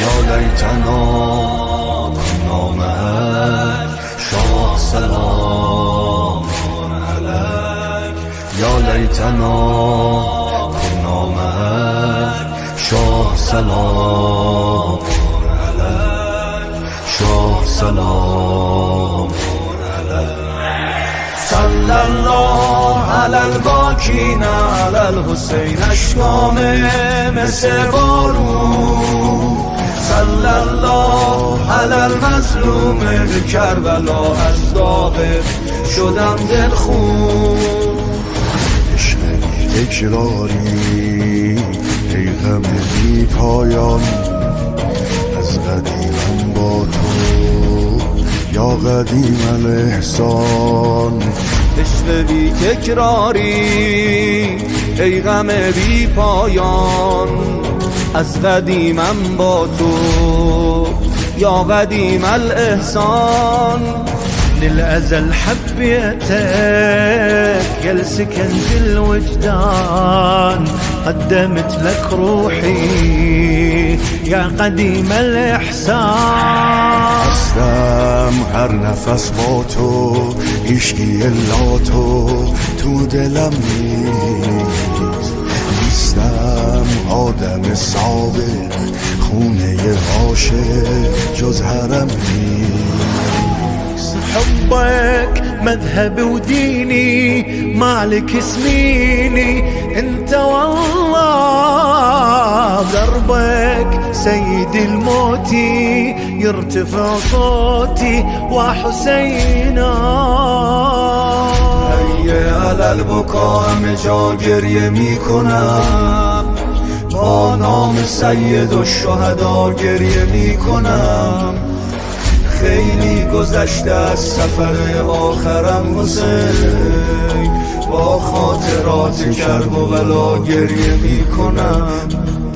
یا لیتنا کنا معک شاه سلام علیک یا لیتنا کنا معک شاه سلام علیک شاه سلام صلی الله علی الباکین علی الحسین اشکام مثل بارون صلی الله علی المظلوم کربلا از داغ شدم دلخون عشق تکراری ای غم بی پایان از قدیمم با تو یا قدیم الاحسان عشق بی تکراری ای غم بی پایان از قدیمم با تو یا قدیم الاحسان للأزل حبيتك يا السكن في الوجدان قدمت لك روحي يا قديم الإحسان هستم هر نفس با تو عشقی الا تو دلم نیستم آدم سابق خونه عاشق جز حرم نیست حبك مذهبي وديني مالك اسميني انت والله دربك سيد الموتي يرتفع صوتي وحسينا هیه علل بکا همه جا گریه می کنم با نام سید و شهدا گریه می کنم خیلی گذشته از سفر آخرم حسین با خاطرات کرب و بلا گریه می کنم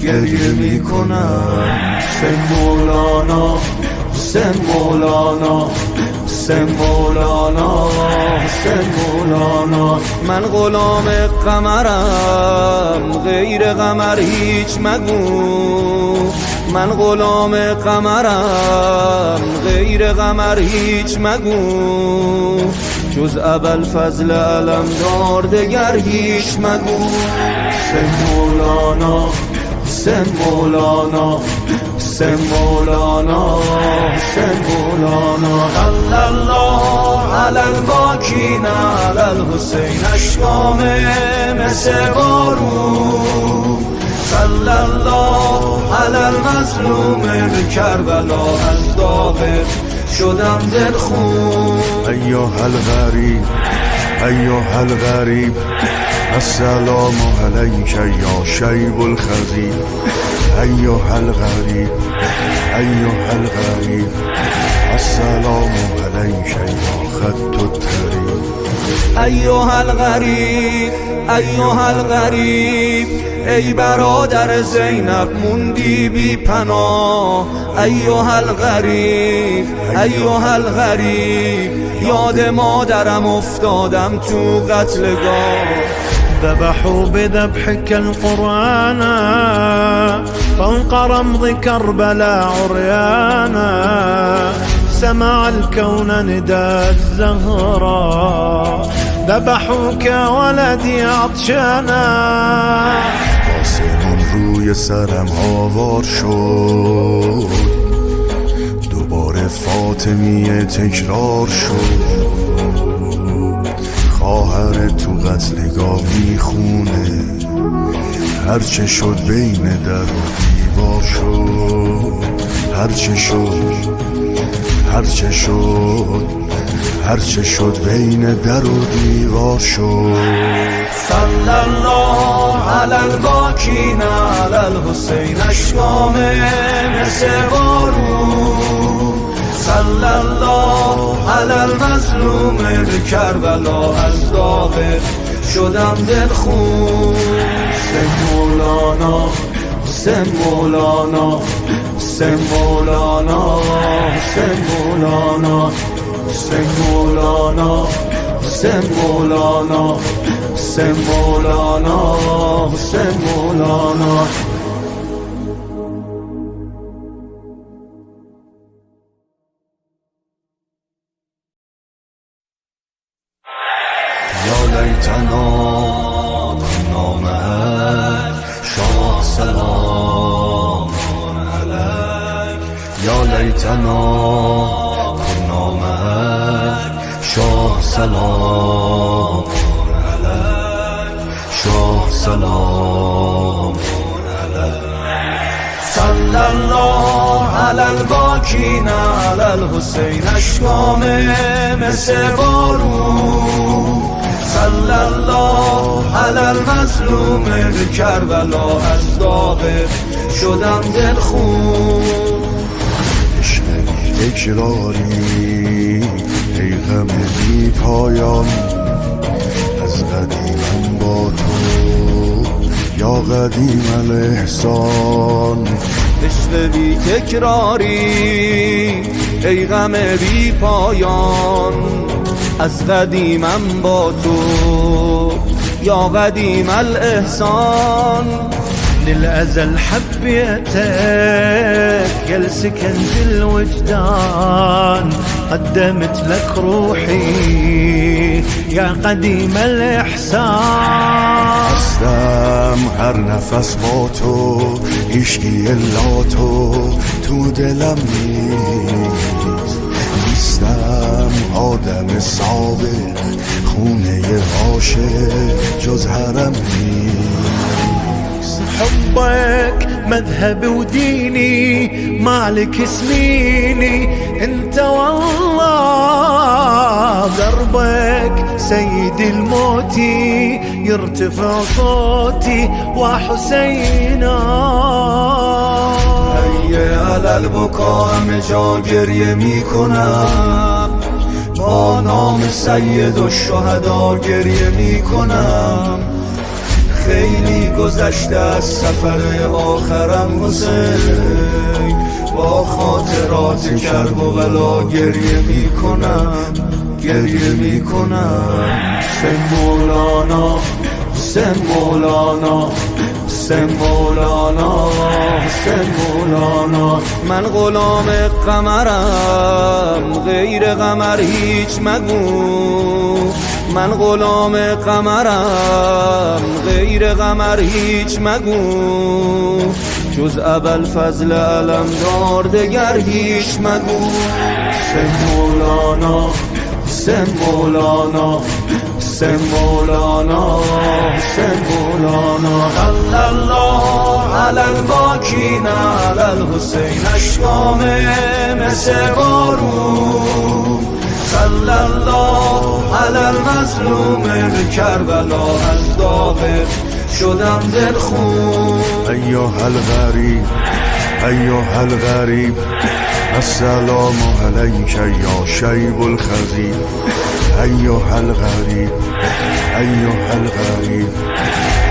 گریه می کنم حسین مولانا حسین مولانا حسین مولانا حسین مولانا من غلام قمرم غیر قمر هیچ مگو من غلام قمرم غیر قمر هیچ مگو جز ابوالفضل علمدار دگر هیچ مگو حسین مولانا حسین مولانا حسین مولانا حسین مولانا صلی الله علی الباکین علی الحسین اشکام مثل بارون صلی الله علی المظلوم کربلا از داغ شدم دلخون ایها الغریب ایها الغریب السلام علیک یا شیب الخضیر ایها الغریب ایها الغریب السلام علیک یا خط الطریق ایها الغریب ایها الغریب ای برادر زینب موندی بی پناه ایها الغریب ایها الغریب یاد مادرم افتادم تو قتلگاه ذبحوا بذبحك القرآن فوق رمض كربلاء عريانا سمع الكون نداء الزهراء ذبحوك ولدي عطشانا آسمان روی سرم آوار شد دوباره فاطمیه تکرار شد خواهر تو قتلگاه میخونه هرچه شد بین در و دیوار شد هرچه شد هرچه شد هرچه شد بین در و دیوار شد صلی الله علی الباکین علی الحسین اشکام مثل بارون صلی الله علی المظلوم کربلا از داغ شدم دلخون حسین مولانا حسین مولانا حسین مولانا حسین مولانا حسین مولانا حسین مولانا حسین مولانا حسین مولانا لیتنا نامک شاه سلام علیک یا لیتنا نامک شاه سلام علیک شاه سلام صلی الله علی الباکین علی الحسین اشکام مثل بارون صلی الله علی المظلوم کربلا از داغ شدم دلخون عشق تکراری ای غم بی پایان از قدیمم با تو یا قدیم الاحسان عشق بی تکراری ای غم بی پایان از قدیمم با تو یا قدیم الاحسان للأزل حبيتك يا سكنت الوجدان قدمت لك روحي يا قديم الإحسان هستم هر نفس با تو عشقی الا تو دلم نیستم آدم سابق خونه عاشق جز حرم نیست حبك مذهبي وديني مالك سنيني انت والله دربك سيد الموتي يرتفع صوتي وحسينا هیه علل بکا همه جا گریه میکنم با نام سید و شهدا گریه میکنم خیلی گذشته از سفر آخرم حسین با خاطرات کرب و بلا گریه میکنم گریه میکنم حسین مولانا حسین مولانا حسین مولانا حسین مولانا من غلام قمرم غیر قمر هیچ مگو من غلام قمرم غیر قمر هیچ مگو جز ابوالفضل علمدار دگر هیچ مگو حسین مولانا حسین مولانا حسین مولانا حسین مولانا صلی الله علی الباکین علی الحسین اشکام مثل بارون صلی الله علی المظلوم کربلا از داغ شدم دلخون ایها الغریب ایها الغریب السلام علیک یا شیب الخزیب ایها الغریب ایها الغریب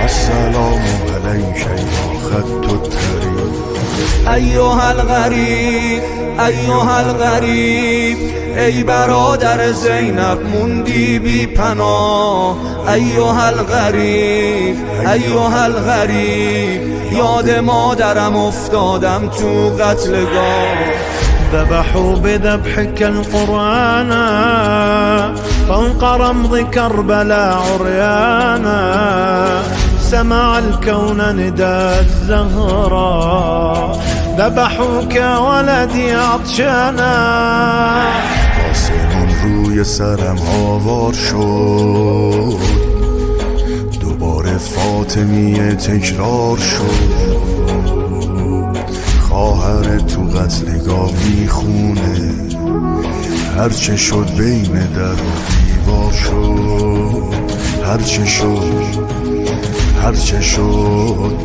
السلام علیک یا خط الطریب ایها الغریب ایها الغریب ای برادر زینب موندی بی پناه ایها الغریب ایها الغریب یاد مادرم افتادم تو قتلگاه ذبحوا بذبحك القرآن فوق رمض كربلاء عريانا سمع الكون نداء الزهراء ذبحوك ولدي عطشانا آسمان روی سرم آوار شد دوباره فاطمیه تکرار شد خواهر تو قتلگاه میخونه هرچه شد بین در و دیوار شد هرچه شد هرچه شد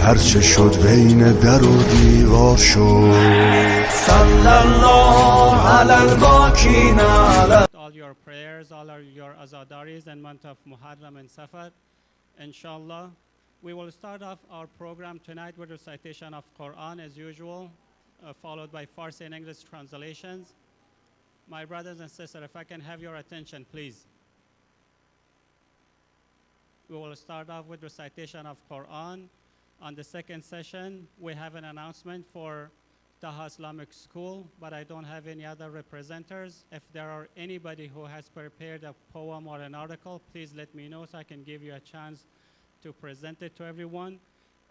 هرچه شد بین در و دیوار شد صلی الله علی الباکین علی all your prayers, all your azadaris and month of Muharram and Safar, inshallah. We will start off our program tonight with recitation of Quran as usual, followed by Farsi and English translations. My brothers and sisters, if I can have your attention, please. We will start off with recitation of Quran. On the second session, we have an announcement for Taha Islamic School, but I don't have any other representatives. If there are anybody who has prepared a poem or an article, please let me know so I can give you a chance to present it to everyone.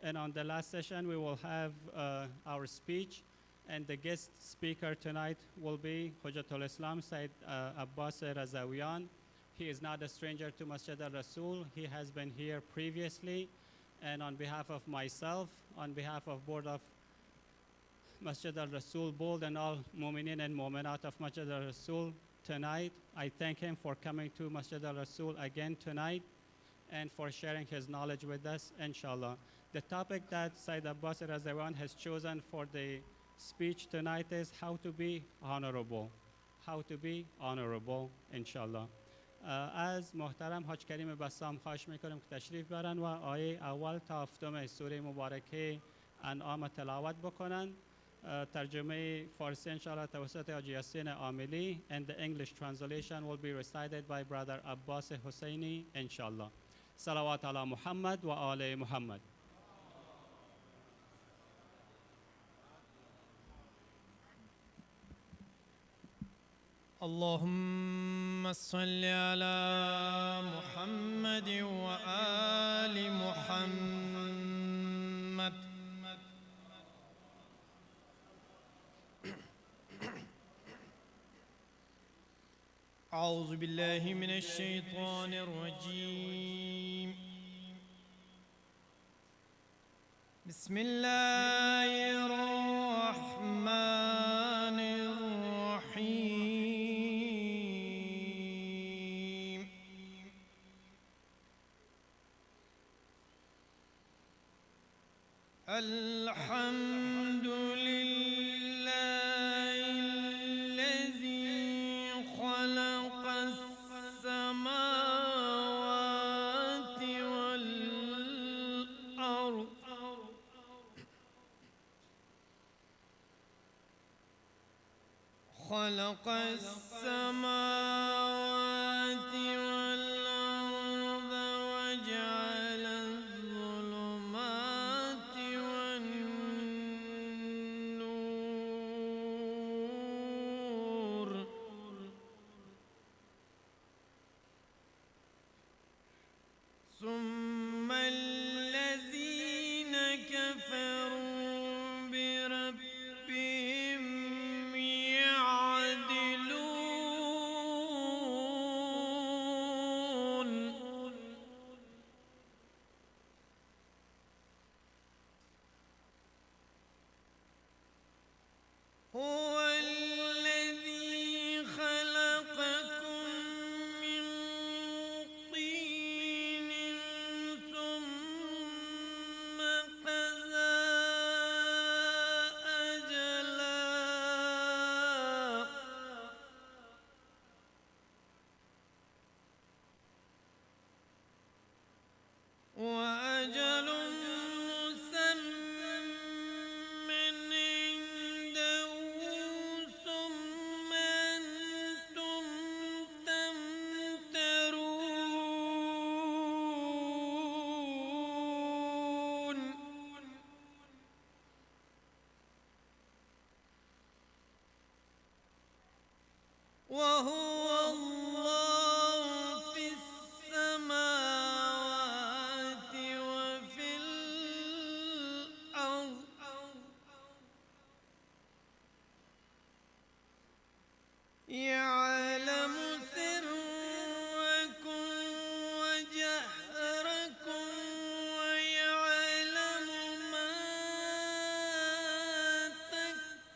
And on the last session, we will have our speech. And the guest speaker tonight will be Hujjatul Islam Sayyid Abbas Razavian. He is not a stranger to Masjid al-Rasul. He has been here previously. And on behalf of myself, on behalf of Board of Masjid al-Rasul Board and all Mu'minin and Mu'minat of Masjid al-Rasul tonight, I thank him for coming to Masjid al-Rasul again tonight and for sharing his knowledge with us, inshallah. The topic that Sayyid Abbas Razavian has chosen for the speech tonight is how to be honorable. How to be honorable, inshallah. از محترم حاج کریم بسام خواهش میکنم که تشریف برن و آیه اول تا هفتم سوره مبارکه انعام تلاوت بکنن. ترجمه فارسی انشاءالله توسط حاج یاسین عاملی and the English translation will be recited by brother Abbas Husseini inshallah. صلوات علی محمد و آل محمد. اللهم صل على محمد وآل محمد. أعوذ بالله من الشيطان الرجيم. بسم الله الرحمن الرحيم. الحمد لله الذي خلق السماوات والأرض خلق السماوات والأرض وجعل الظلمات والنور ثم الذين كفروا بربهم يعدلون. هو الذي خلقكم من طين ثم قضى أجلا وأجل مسمى عنده ثم أنتم تمترون. وهو الله في السماوات وفي الأرض يعلم سركم وجهركم ويعلم ما تكسبون.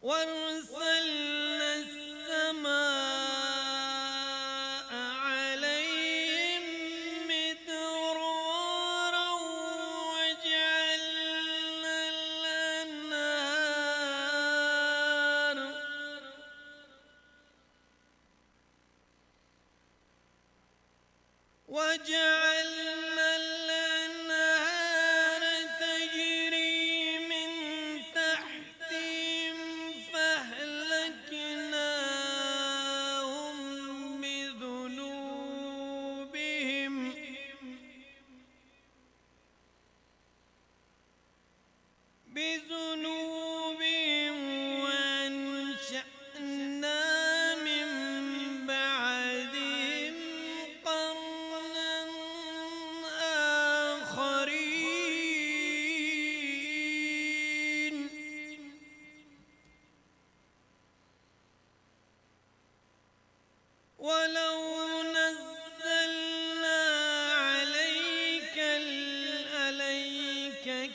وارسلنا السماء عليهم مدرارا وجعلنا الأنهار تجري من تحتهم فأهلكناهم بذنوبهم وأنشأنا من بعدهم قرنا آخرين ولو نزلنا عليك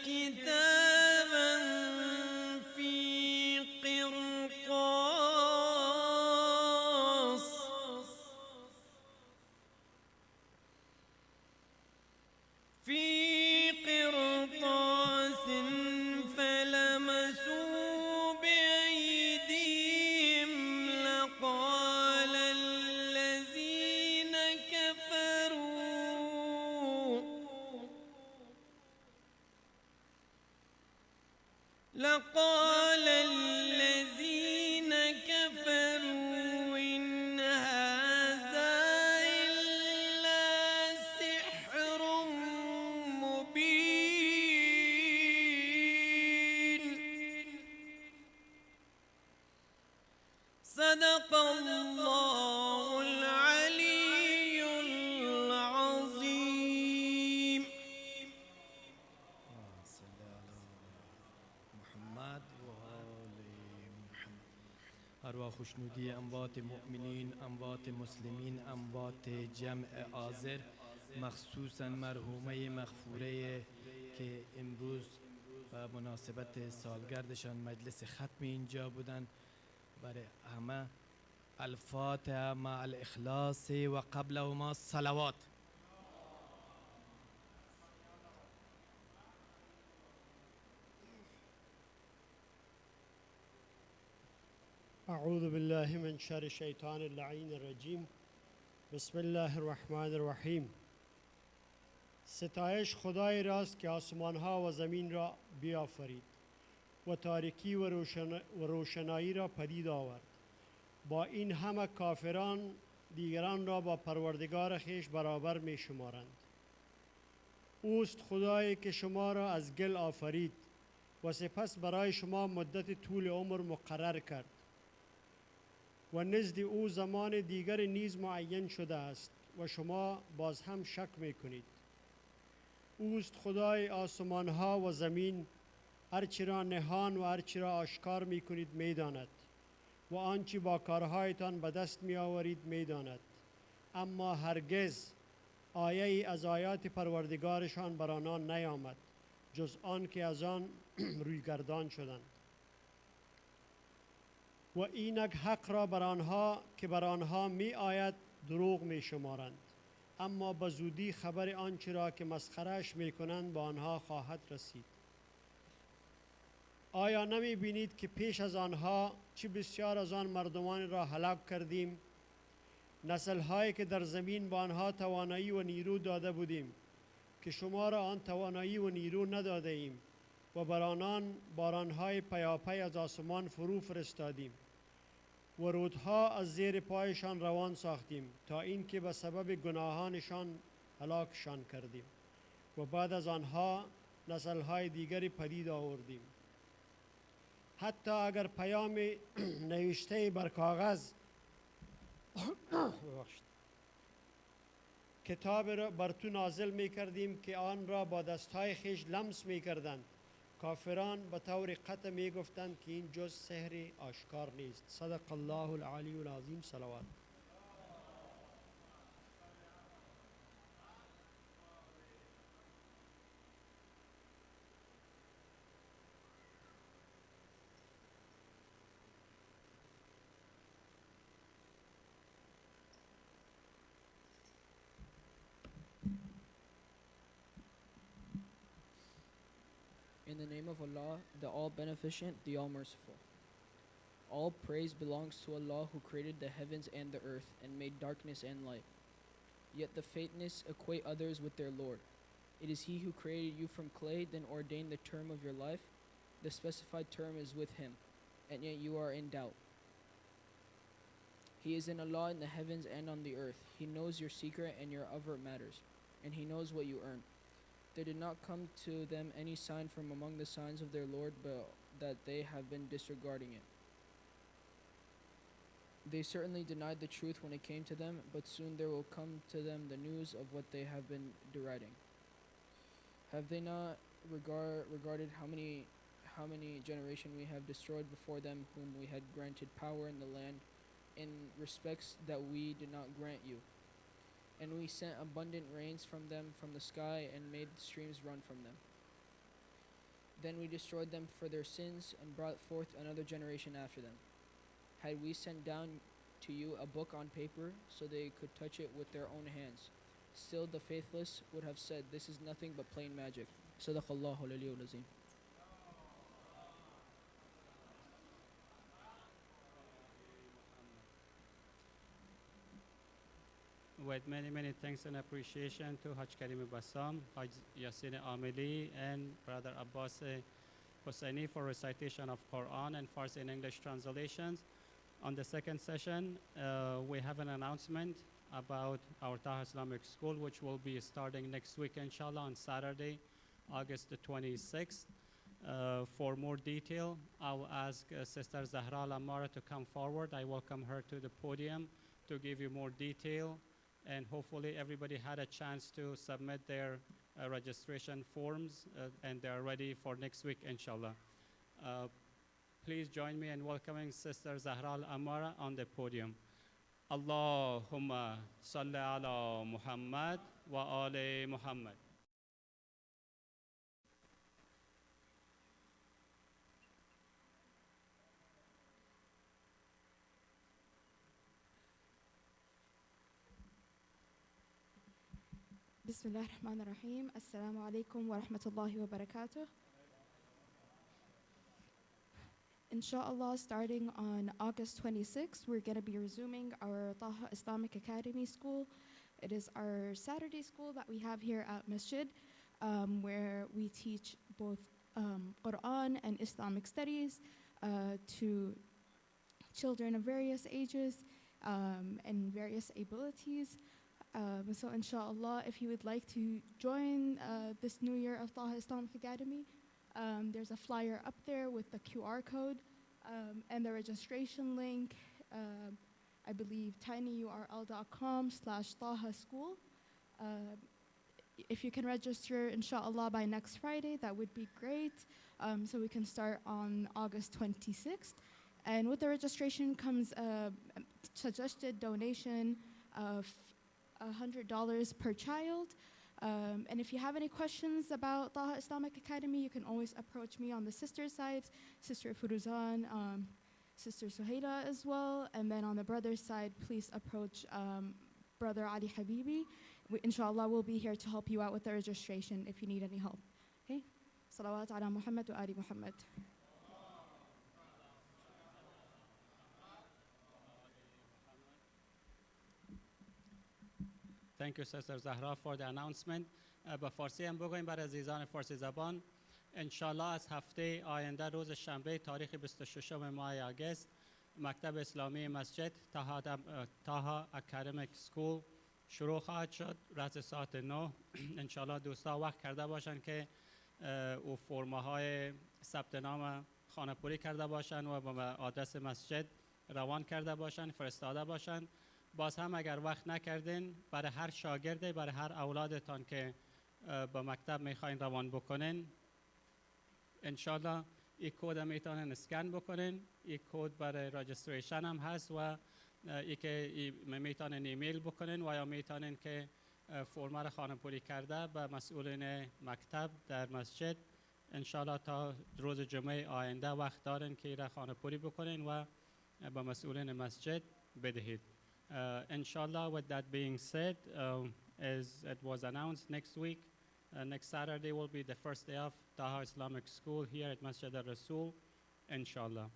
كتابا في قرطاس فلمسوه بأيديهم لقال الذين كفروا إن هذا إلا سحر مبين صدق الله العلي العظيم. محمد و آل محمد. ارواح خوشنودی اموات مؤمنین، اموات مسلمین، اموات جمع حاضر، مخصوصا مرحومه مغفوره که امروز به مناسبت سالگردشان مجلس ختم اینجا بودن، برای همه الفاتحه مع الاخلاص و قبلهما الصلوات. اعوذ بالله من شر الشیطان اللعین الرجیم. بسم الله الرحمن الرحیم. ستایش خدای راست که آسمانها و زمین را بیافرید و تاریکی و روشنایی را پدید آورد. با این همه کافران دیگران را با پروردگار خویش برابر می شمارند. اوست خدایی که شما را از گل آفرید و سپس برای شما مدت طول عمر مقرر کرد و نزد او زمان دیگر نیز معین شده است و شما باز هم شک می کنید. اوست خدای آسمانها و زمین، هرچی را نهان و هرچی را آشکار می کنید می داند و آنچه با کارهایتان به دست می آورید می داند. اما هرگز آیه ای از آیات پروردگارشان بر آنان نیامد جز آن که از آن روی گردان شدند. و اینک حق را بر آنها می آید دروغ می شمارند. اما به زودی خبر آنچه را که مسخره‌اش می کنند به آنها خواهد رسید. آیا نمی بینید که پیش از آنها چه بسیار از آن مردمان را هلاک کردیم؟ نسل‌هایی که در زمین با آنها توانایی و نیرو داده بودیم که شما را آن توانایی و نیرو نداده ایم و بر آنان بارانهای پیاپی از آسمان فرو فرستادیم و رودها از زیر پایشان روان ساختیم تا اینکه به سبب گناهانشان هلاکشان کردیم و بعد از آنها نسل‌های دیگری پدید آوردیم. حتی اگر پیام نوشته بر کاغذ کتاب را بر تو نازل می کردیم که آن را با دستهای خیش لمس می کردند، کافران به طور قطع می گفتند که این جز سحر آشکار نیست. صدق الله العلی العظیم. صلوات. In the name of Allah, the All-Beneficent, the All-Merciful. All praise belongs to Allah who created the heavens and the earth and made darkness and light. Yet the faithless equate others with their Lord. It is He who created you from clay, then ordained the term of your life. The specified term is with Him, and yet you are in doubt. He is in Allah in the heavens and on the earth. He knows your secret and your overt matters, and He knows what you earn. There did not come to them any sign from among the signs of their Lord, but that they have been disregarding it. They certainly denied the truth when it came to them, but soon there will come to them the news of what they have been deriding. Have they not regarded how many generation we have destroyed before them, whom we had granted power in the land, in respects that we did not grant you? And we sent abundant rains from them from the sky and made the streams run from them. Then we destroyed them for their sins and brought forth another generation after them. Had we sent down to you a book on paper so they could touch it with their own hands, still the faithless would have said, this is nothing but plain magic. JazakAllah al-Aliyyul Azim. With many thanks and appreciation to Haj Karim Bassam, Haj Yasin Amili, and Brother Abbas Hussaini for recitation of Quran and Farsi and English translations. On the second session, we have an announcement about our Taha Islamic School, which will be starting next week, inshallah, on Saturday, August the 26th. For more detail, I'll ask Sister Zahra Lamara to come forward. I welcome her to the podium to give you more detail. And hopefully everybody had a chance to submit their registration forms and they are ready for next week, inshallah. Please join me in welcoming Sister Zahra Al-Amara on the podium. Allahumma salli ala Muhammad wa ali Muhammad. Bismillah ar-Rahman ar-Rahim. Assalamu alaikum wa rahmatullahi wa barakatuh. Inshallah, starting on August 26th, we're going to be resuming our Taha Islamic Academy School. It is our Saturday school that we have here at Masjid, where we teach both Quran and Islamic studies to children of various ages and various abilities. So inshallah, if you would like to join this new year of Taha Islamic Academy, there's a flyer up there with the QR code and the registration link, I believe tinyurl.com/Taha School. If you can register inshallah by next Friday, that would be great, so we can start on August 26th. And with the registration comes a suggested donation of $100 per child. And if you have any questions about Taha Islamic Academy, you can always approach me on the sister side, Sister Furuzan, Sister Suhaila as well. And then on the brother side, please approach Brother Ali Habibi. Inshallah, we'll be here to help you out with the registration if you need any help. Okay? Salawat ala Muhammad wa ali Muhammad. Thank you, Sister Zahra, for the announcement. با فارسی هم بگویم برای عزیزان فارسی زبان. انشالله از هفته آینده روز شنبه تاریخ 26 ماه آگست مکتب اسلامی مسجد تاها اکادمیک سکول شروع خواهد شد رأس ساعت 9. انشالله دوستا وقت کرده باشن که او فرماهای ثبت نام خانه‌پوری کرده باشن و به آدرس مسجد روان کرده باشن، فرستاده باشن. باز هم اگر وقت نکردین، برای هر شاگرده، برای هر اولادتان که به مکتب میخواین روان بکنین، انشالله این کد میتونن اسکن بکنین. این کد برای رجستریشن هم هست و ای که میتونن ایمیل بکنین و یا میتونن که فرم را خانه‌پوری کرده به مسئولین مکتب در مسجد. انشالله تا روز جمعه آینده وقت دارین که را خانه‌پوری بکنین و به مسئولین مسجد بدهید. Inshallah, with that being said, as it was announced, next week Next Saturday will be the first day of Taha Islamic School here at Masjid al-Rasul, inshallah.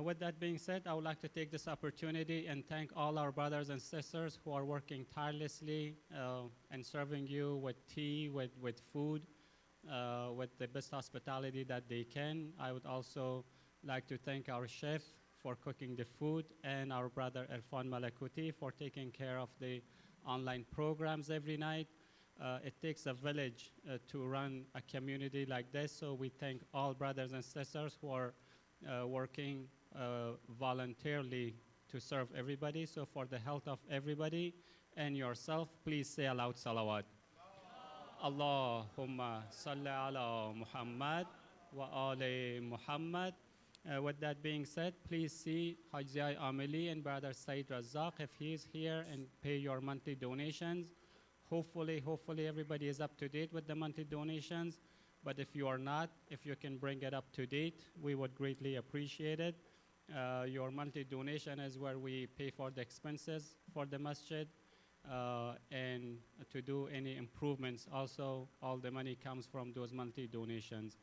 With that being said, I would like to take this opportunity and thank all our brothers and sisters who are working tirelessly and serving you with tea, with food, with the best hospitality that they can. I would also like to thank our chef for cooking the food and our brother Irfan Malakuti for taking care of the online programs every night. It takes a village to run a community like this, so we thank all brothers and sisters who are working voluntarily to serve everybody. So for the health of everybody and yourself, please say aloud salawat. Allahumma salli ala Muhammad wa ali Muhammad. With that being said, please see H.I.Sayed Amili and Brother Said Razak if he is here, and pay your monthly donations. Hopefully everybody is up to date with the monthly donations. But if you are not, if you can bring it up to date, we would greatly appreciate it. Your monthly donation is where we pay for the expenses for the masjid and to do any improvements. Also, all the money comes from those monthly donations.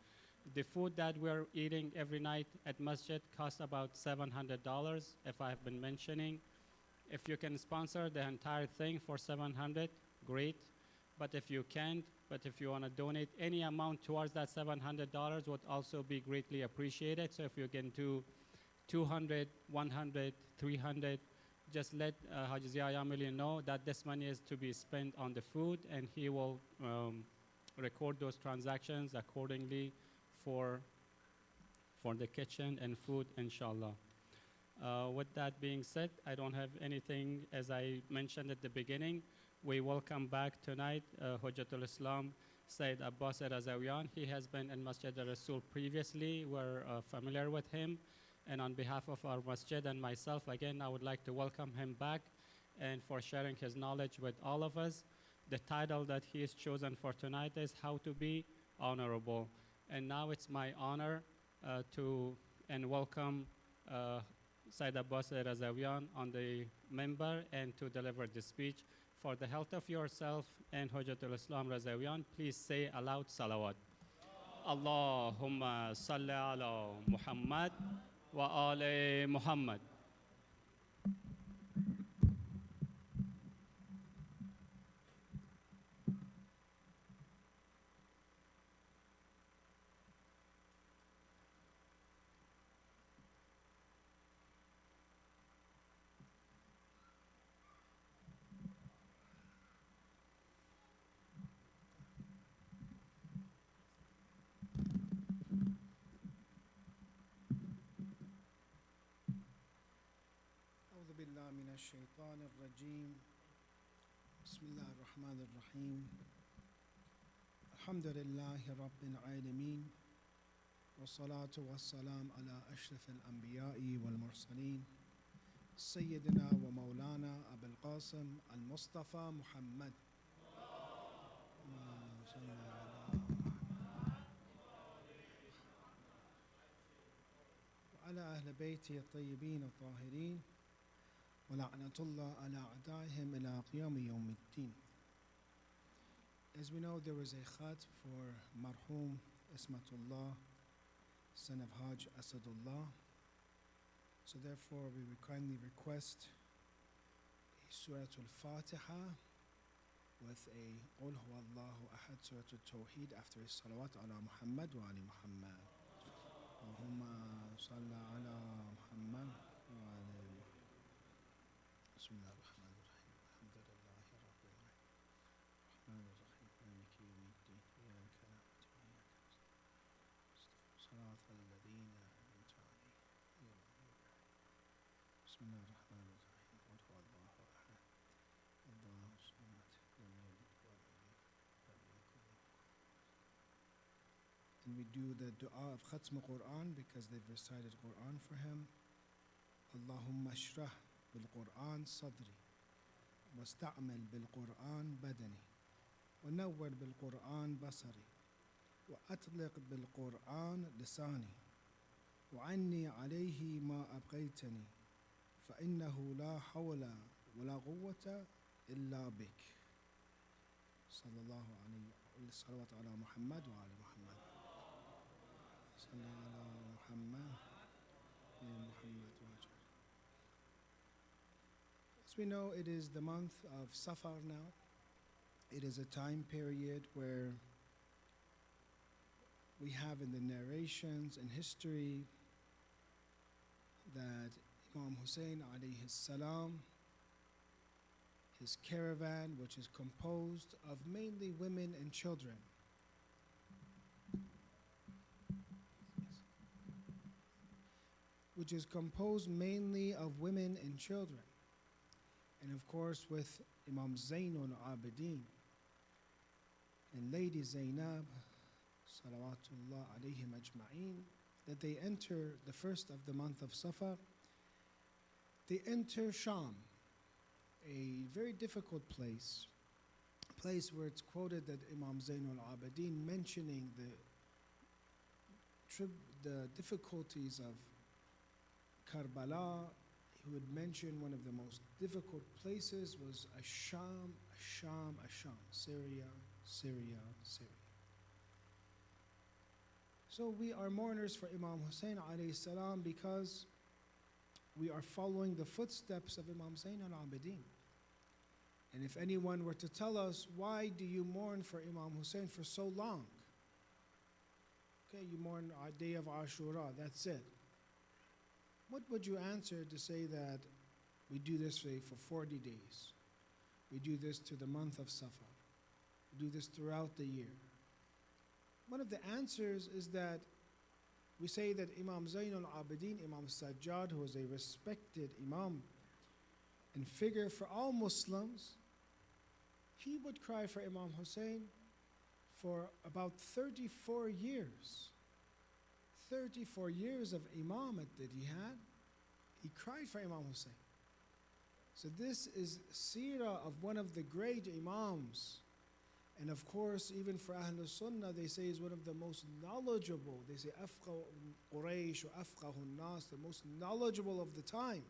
The food that we're eating every night at masjid costs about $700, if I've been mentioning. If you can sponsor the entire thing for $700, great. But if you can't, but if you want to donate any amount towards that $700 would also be greatly appreciated. So if you can do 200, 100, 300, just let H.I.Sayed Amili know that this money is to be spent on the food, and he will record those transactions accordingly for the kitchen and food, inshallah. With that being said, I don't have anything. As I mentioned at the beginning, we welcome back tonight Hujjatul Islam Sayyid Abbas Razavian. He has been in Masjid al-Rasul previously. We're familiar with him. And on behalf of our masjid and myself, again, I would like to welcome him back and for sharing his knowledge with all of us. The title that he has chosen for tonight is How to Be Honorable. And now it's my honor to welcome Sayyid Abbas Razavian on the member and to deliver the speech. For the health of yourself and Hujjatul Islam Razavian, please say aloud salawat. Allahumma salli ala Muhammad wa ali Muhammad. أعوذ بالله من الشيطان الرجيم بسم الله الرحمن الرحيم الحمد لله رب العالمين والصلاة والسلام على أشرف الأنبياء والمرسلين سيدنا ومولانا أبي القاسم المصطفى محمد وعلى أهل بيته الطيبين الطاهرين ولعنة الله على أعدائهم إلى قيام يوم الدين. As we know, there was a khat for Marhum Ismatullah, son of Hajj Asadullah. So therefore, we would kindly request a Surah Al-Fatiha with a Qul Huwa Allahu Ahad, Surah Al-Tawheed after a salawat ala Muhammad wa ali Muhammad. Allahumma salli ala Muhammad wa ali Muhammad. بسم الله الرحمن الرحيم الحمد لله رب العالمين الرحمن الرحيم مالك يوم الدين إياك نعبد وإياك نستعين صراط الذين أنعمت عليهم بسم الله الرحمن الرحيم قل هو الله أحد الله الصمد لم يلد ولم يولد ولم يكن له كفوا. And we do the dua of Khatm Quran because they've recited Quran for him. Allahumma shrah بالقرآن صدري واستعمل بالقرآن بدني ونور بالقرآن بصري وأطلق بالقرآن لساني وعني عليه ما أبقيتني فإنه لا حول ولا قوة إلا بك. sallallahu alayhi salawat ala Muhammad wa ala Muhammad. Sallallahu ala Muhammad wa Muhammad wa ala. As we know, it is the month of Safar now. It is a time period where we have in the narrations and history that Imam Hussein alayhi salam, his caravan, which is composed of mainly women and children, which is composed mainly of women and children, and of course with Imam Zainul Abidin and Lady Zainab, salawatullah alayhim ajma'een, that they enter the first of the month of Safar. They enter Sham, a very difficult place, a place where it's quoted that Imam Zainul Abidin, mentioning the difficulties of Karbala, he would mention one of the most difficult places was Asham, Syria, Syria, Syria. So we are mourners for Imam Hussein alayhi salam because we are following the footsteps of Imam Zain al-Abidin. And if anyone were to tell us, why do you mourn for Imam Hussein for so long? Okay, you mourn our day of Ashura, that's it. What would you answer to say that we do this for 40 days? We do this to the month of Safar. We do this throughout the year. One of the answers is that we say that Imam Zain al-Abidin, Imam Sajjad, who was a respected Imam and figure for all Muslims, he would cry for Imam Hussein for about 34 years. 34 years of imamate that he had, he cried for Imam Hussein. So this is seerah of one of the great imams. And of course, even for Ahlul Sunnah, they say is one of the most knowledgeable. They say Afqahu Quraysh or Afqahu Nas, the most knowledgeable of the time.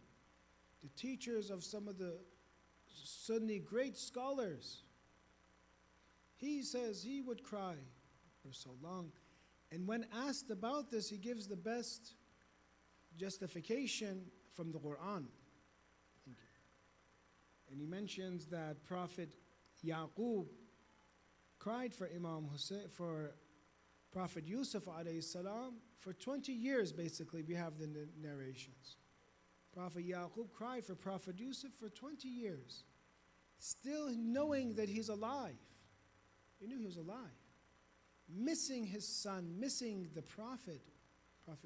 The teachers of some of the Sunni great scholars. He says he would cry for so long. And when asked about this, he gives the best justification from the Quran. Thank you. And he mentions that Prophet Yaqub cried for Imam Hussein, for Prophet Yusuf alayhi salam, for 20 years basically, we have the narrations. Prophet Yaqub cried for Prophet Yusuf for 20 years, still knowing that he's alive. He knew he was alive. Missing his son, missing the Prophet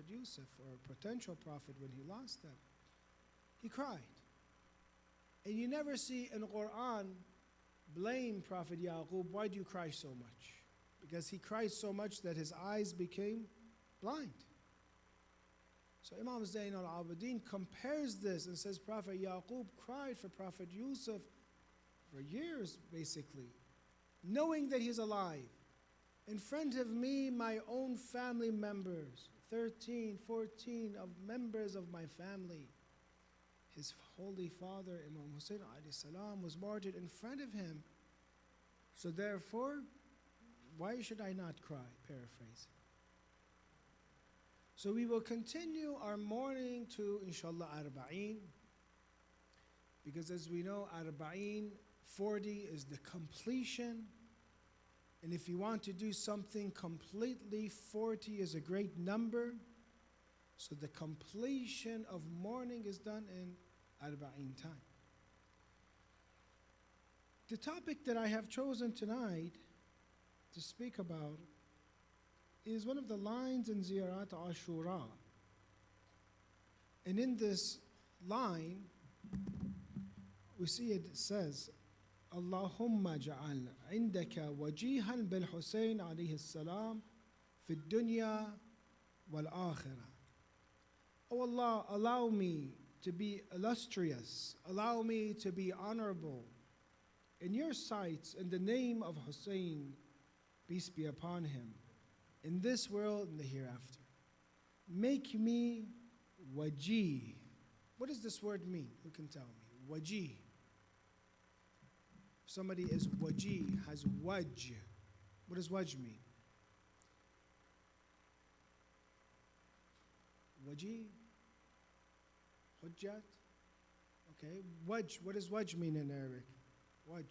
Yusuf, or potential prophet when he lost them. He cried. And you never see in the Quran blame Prophet Yaqub, why do you cry so much? Because he cried so much that his eyes became blind. So Imam Zain al-Abidin compares this and says Prophet Yaqub cried for Prophet Yusuf for years basically, knowing that he's alive. In front of me, my own family members, 13, 14 of members of my family. His holy father, Imam Hussein alayhi salam, was martyred in front of him. So therefore, why should I not cry? Paraphrase. So we will continue our mourning to, inshallah, Arba'een. Because as we know, Arba'een, 40 is the completion. And if you want to do something completely, 40 is a great number. So the completion of mourning is done in Arba'een time. The topic that I have chosen tonight to speak about is one of the lines in Ziyarat Ashura. And in this line, we see it says, Allahumma ja'al indaka wajihan bil Hussein alayhi salam fi dunya wal akhirah. Oh Allah, allow me to be illustrious, allow me to be honorable in your sights in the name of Hussein, peace be upon him, in this world and the hereafter. Make me wajih. What does this word mean? Who can tell me? Wajih. Somebody is waji, has waj. What does waj mean? Waji? Hujjat? Okay. Waj, what does waj mean in Arabic? Waj.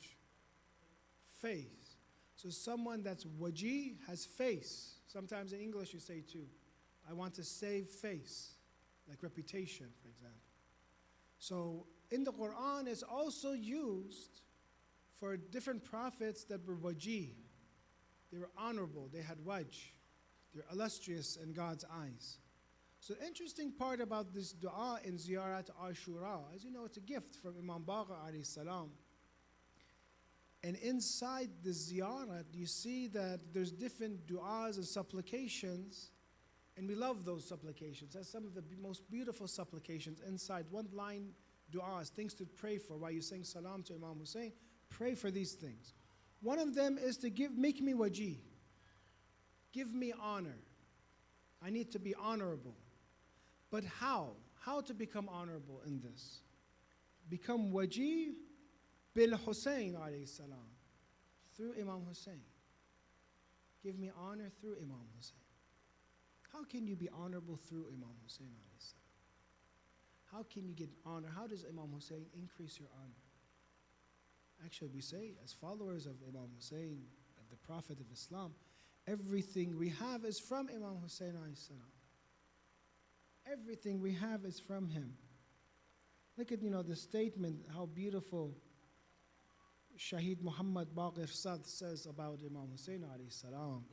Face. So someone that's waji has face. Sometimes in English you say too, I want to save face, like reputation, for example. So in the Quran, it's also used for different prophets that were waji. They were honorable, they had waj. They're illustrious in God's eyes. So the interesting part about this dua in Ziyarat Ashura, as you know, it's a gift from Imam Baqir alayhi salam. And inside the ziyarat, you see that there's different du'as and supplications, and we love those supplications. That's some of the most beautiful supplications inside. One line du'as, things to pray for. While you sing salam to Imam Hussein, pray for these things. One of them is to make me waji. Give me honor. I need to be honorable. But how? How to become honorable in this? Become waji bil Hussein alayhi salam, through Imam Hussein. Give me honor through Imam Hussein. How can you be honorable through Imam Hussein alayhi salam? How can you get honor? How does Imam Hussein increase your honor? Actually, we say, as followers of Imam Hussein, of the Prophet of Islam, everything we have is from Imam Hussein alayhi salam. Everything we have is from him. Look at, the statement, how beautiful Shaheed Muhammad Baqir Sad says about Imam Hussein alayhi salam.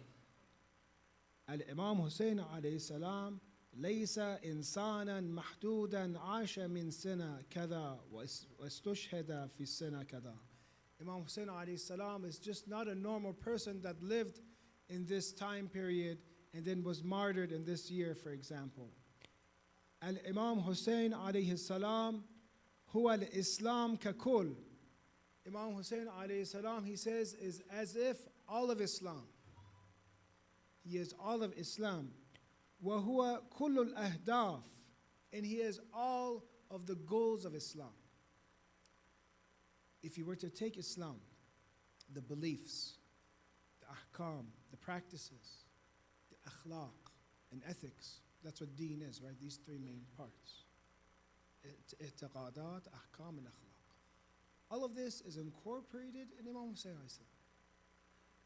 Al-Imam Hussein alayhi salam ليس إنسانا محدودا عاش من سنة كذا واستشهد في السنة كذا. Imam Hussein alayhi salam is just not a normal person that lived in this time period and then was martyred in this year, for example. Al-Imam Hussein alayhi salam huwa al-Islam kakul. Imam Hussein alayhi salam, he says, is as if all of Islam. He is all of Islam. وَهُوَ كُلُّ الْأَهْدَافِ, and he is all of the goals of Islam. If you were to take Islam, the beliefs, the ahkam, the practices, the akhlaq, and ethics, that's what deen is, right? These three main parts. I'tiqadat, ahkam, and akhlaq. All of this is incorporated in Imam Hussein.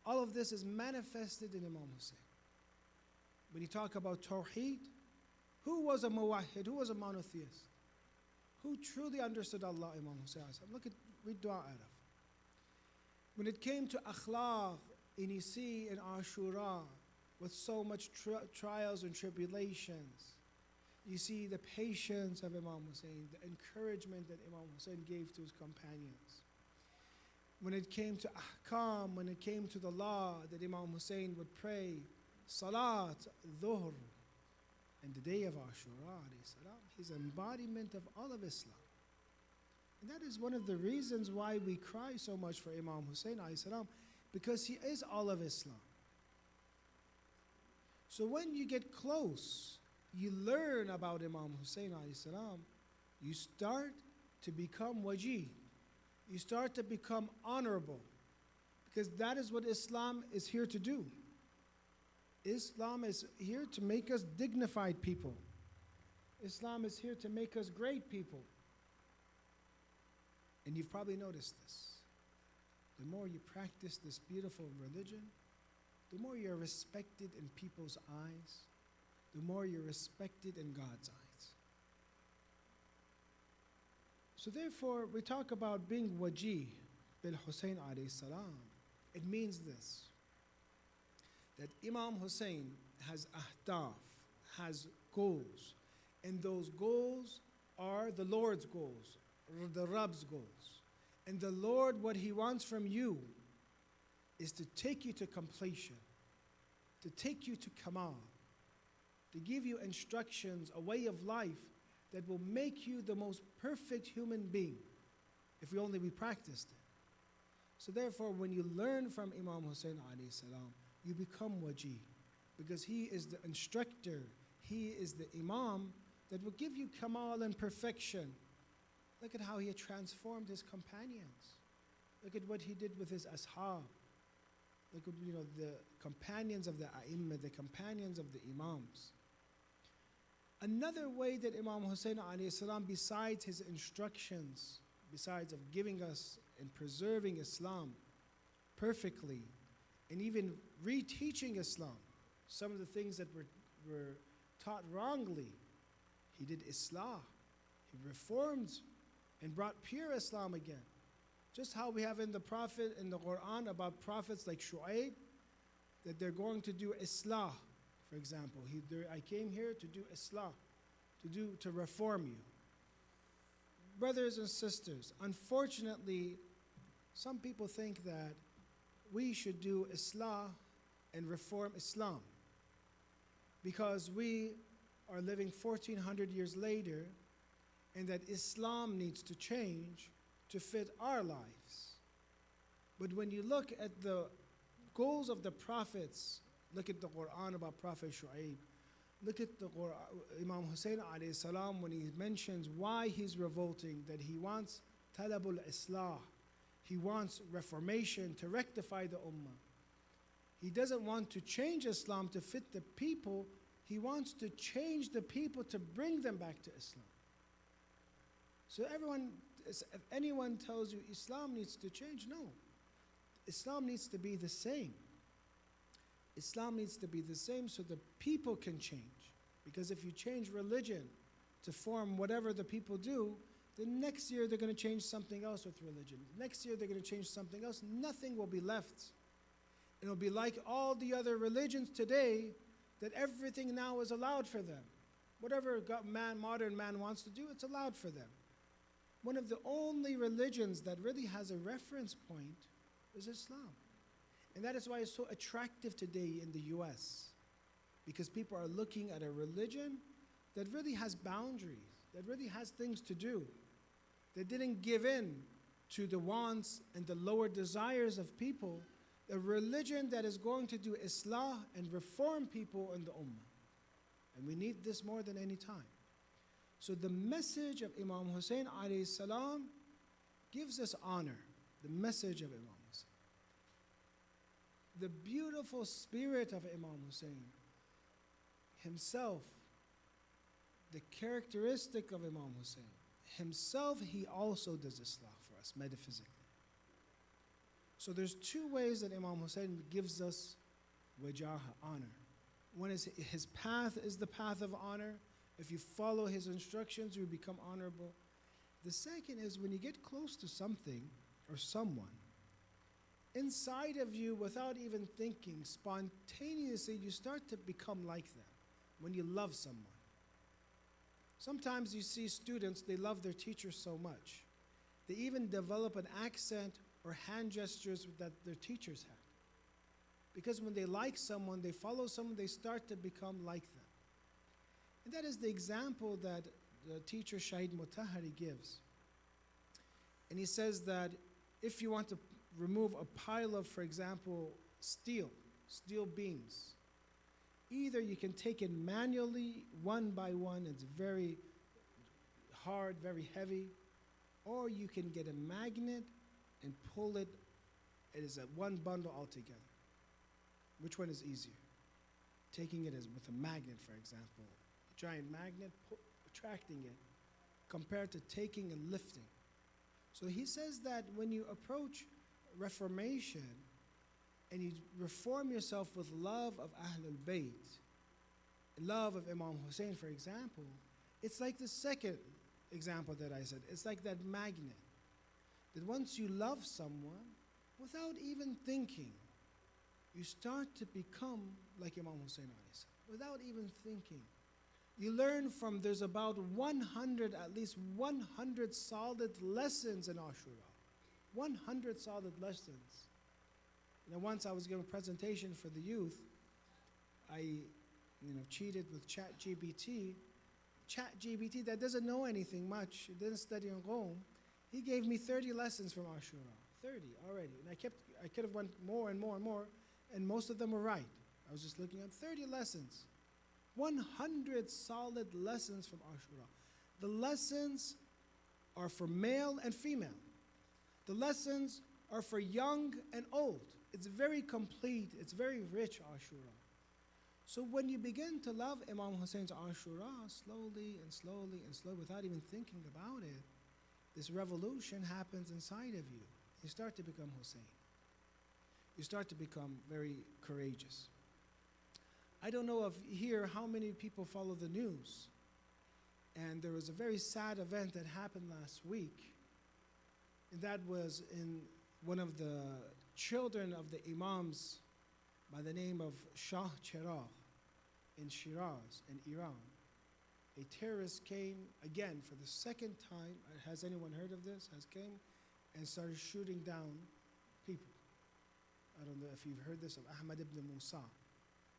All of this is manifested in Imam Hussein. When you talk about Tawheed, who was a muwahhid? Who was a monotheist? Who truly understood Allah, Imam Hussein? Read dua out of. When it came to akhlaq, and you see in Ashura, with so much trials and tribulations, you see the patience of Imam Hussein, the encouragement that Imam Hussein gave to his companions. When it came to ahkam, when it came to the law that Imam Hussein would pray, Salat, Dhuhr, and the day of Ashura, his embodiment of all of Islam. And that is one of the reasons why we cry so much for Imam Hussein, because he is all of Islam. So when you get close, you learn about Imam Hussein, you start to become waji. You start to become honorable, because that is what Islam is here to do. Islam is here to make us dignified people. Islam is here to make us great people. And you've probably noticed this. The more you practice this beautiful religion, the more you're respected in people's eyes, the more you're respected in God's eyes. So therefore, we talk about being waji bil Hussein alayhi salam. It means this, that Imam Hussein has ahdaf, has goals, and those goals are the Lord's goals, or the Rabb's goals. And the Lord, what he wants from you is to take you to completion, to take you to kamal, to give you instructions, a way of life that will make you the most perfect human being, if we practiced it. So therefore, when you learn from Imam Hussein alayhi salam, you become waji, because he is the instructor, he is the imam that will give you kamal and perfection. Look at how he had transformed his companions. Look at what he did with his ashab. Look at, the companions of the ai the companions of the imams. Another way that Imam Hussein alayhi salam, besides his instructions, besides of giving us and preserving Islam perfectly, and even reteaching Islam, some of the things that were taught wrongly, he did Islah. He reformed and brought pure Islam again. Just how we have in the Prophet, in the Quran, about prophets like Shu'aib, that they're going to do Islah, for example. I came here to do Islah, to reform you. Brothers and sisters, unfortunately, some people think that we should do Islah and reform Islam because we are living 1400 years later and that Islam needs to change to fit our lives. But when you look at the goals of the prophets, look at the Quran about Prophet Shu'aib, look at the Quran, Imam Hussein alayhi salam, when he mentions why he's revolting, that he wants talabul islah, he wants reformation to rectify the ummah. He doesn't want to change Islam to fit the people, he wants to change the people to bring them back to Islam. So if anyone tells you Islam needs to change, no. Islam needs to be the same. Islam needs to be the same so the people can change. Because if you change religion to form whatever the people do, then next year they're going to change something else with religion. Next year they're going to change something else. Nothing will be left. It'll be like all the other religions today, that everything now is allowed for them. Whatever modern man wants to do, it's allowed for them. One of the only religions that really has a reference point is Islam. And that is why it's so attractive today in the US. Because people are looking at a religion that really has boundaries, that really has things to do, that didn't give in to the wants and the lower desires of people, a religion that is going to do Islah and reform people in the Ummah. And we need this more than any time. So the message of Imam Hussein alayhi salam gives us honor, the message of Imam Hussein. The beautiful spirit of Imam Hussein himself, the characteristic of Imam Hussein, himself, he also does Islah for us metaphysically. So there's two ways that Imam Hussein gives us wajaha, honor. One is his path is the path of honor. If you follow his instructions, you become honorable. The second is when you get close to something or someone, inside of you, without even thinking, spontaneously, you start to become like them when you love someone. Sometimes you see students, they love their teachers so much. They even develop an accent or hand gestures that their teachers had. Because when they like someone, they follow someone, they start to become like them. And that is the example that the teacher Shahid Mutahari gives. And he says that if you want to remove a pile of, for example, steel beams, either you can take it manually, one by one, it's very hard, very heavy, or you can get a magnet and pull it, it is a one bundle altogether. Which one is easier? Taking it as with a magnet, for example, a giant magnet, attracting it, compared to taking and lifting. So he says that when you approach reformation and you reform yourself with love of Ahlul Bayt, love of Imam Hussein, for example, it's like the second example that I said. It's like that magnet. That once you love someone, without even thinking, you start to become like Imam Hussein alayhi salam, without even thinking. You learn from, there's about 100, at least 100 solid lessons in Ashura. 100 solid lessons. Once I was giving a presentation for the youth, I cheated with ChatGPT. ChatGPT, that doesn't know anything much, it didn't study in Rome, he gave me 30 lessons from Ashura. 30 already. And I could have went more and more and more, and most of them were right. I was just looking at 30 lessons. 100 solid lessons from Ashura. The lessons are for male and female. The lessons are for young and old. It's very complete, it's very rich Ashura. So when you begin to love Imam Hussein's Ashura slowly and slowly and slowly without even thinking about it, this revolution happens inside of you. You start to become Hussein. You start to become very courageous. I don't know here how many people follow the news. And there was a very sad event that happened last week. And that was in one of the children of the Imams by the name of Shah Cheragh in Shiraz, in Iran. A terrorist came again for the second time. Has anyone heard of this? Came and started shooting down people. I don't know if you've heard this of Ahmad ibn Musa.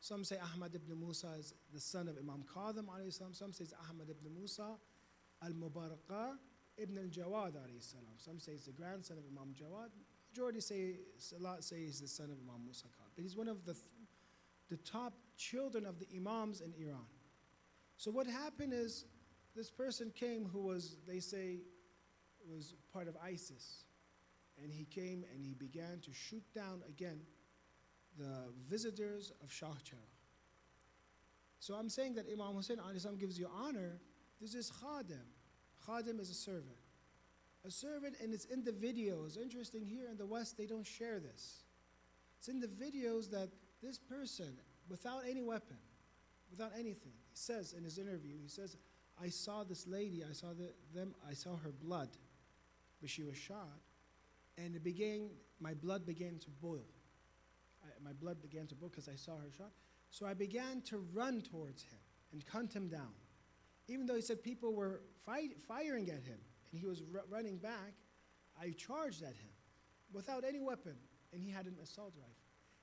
Some say Ahmad ibn Musa is the son of Imam Qadhim alayhi salam. Some say it's Ahmad ibn Musa al-Mubarakah ibn al-Jawad alayhi salam. Some say it's the grandson of Imam Jawad. Majority say he's the son of Imam Musa Qadhim. But he's one of the top children of the Imams in Iran. So what happened is this person came who was, they say, was part of ISIS. And he came and he began to shoot down again the visitors of Shah Cheragh. So I'm saying that Imam Hussein alayhi salam gives you honor. This is khadim. Khadim is a servant. A servant, and it's in the videos. Interesting, here in the West, they don't share this. It's in the videos that this person, without any weapon, without anything, he says in his interview, he says, I saw this lady, I saw her blood, but she was shot, and my blood began to boil. My blood began to boil because I saw her shot. So I began to run towards him and hunt him down. Even though he said people were firing at him, and he was running back, I charged at him without any weapon, and he had an assault rifle.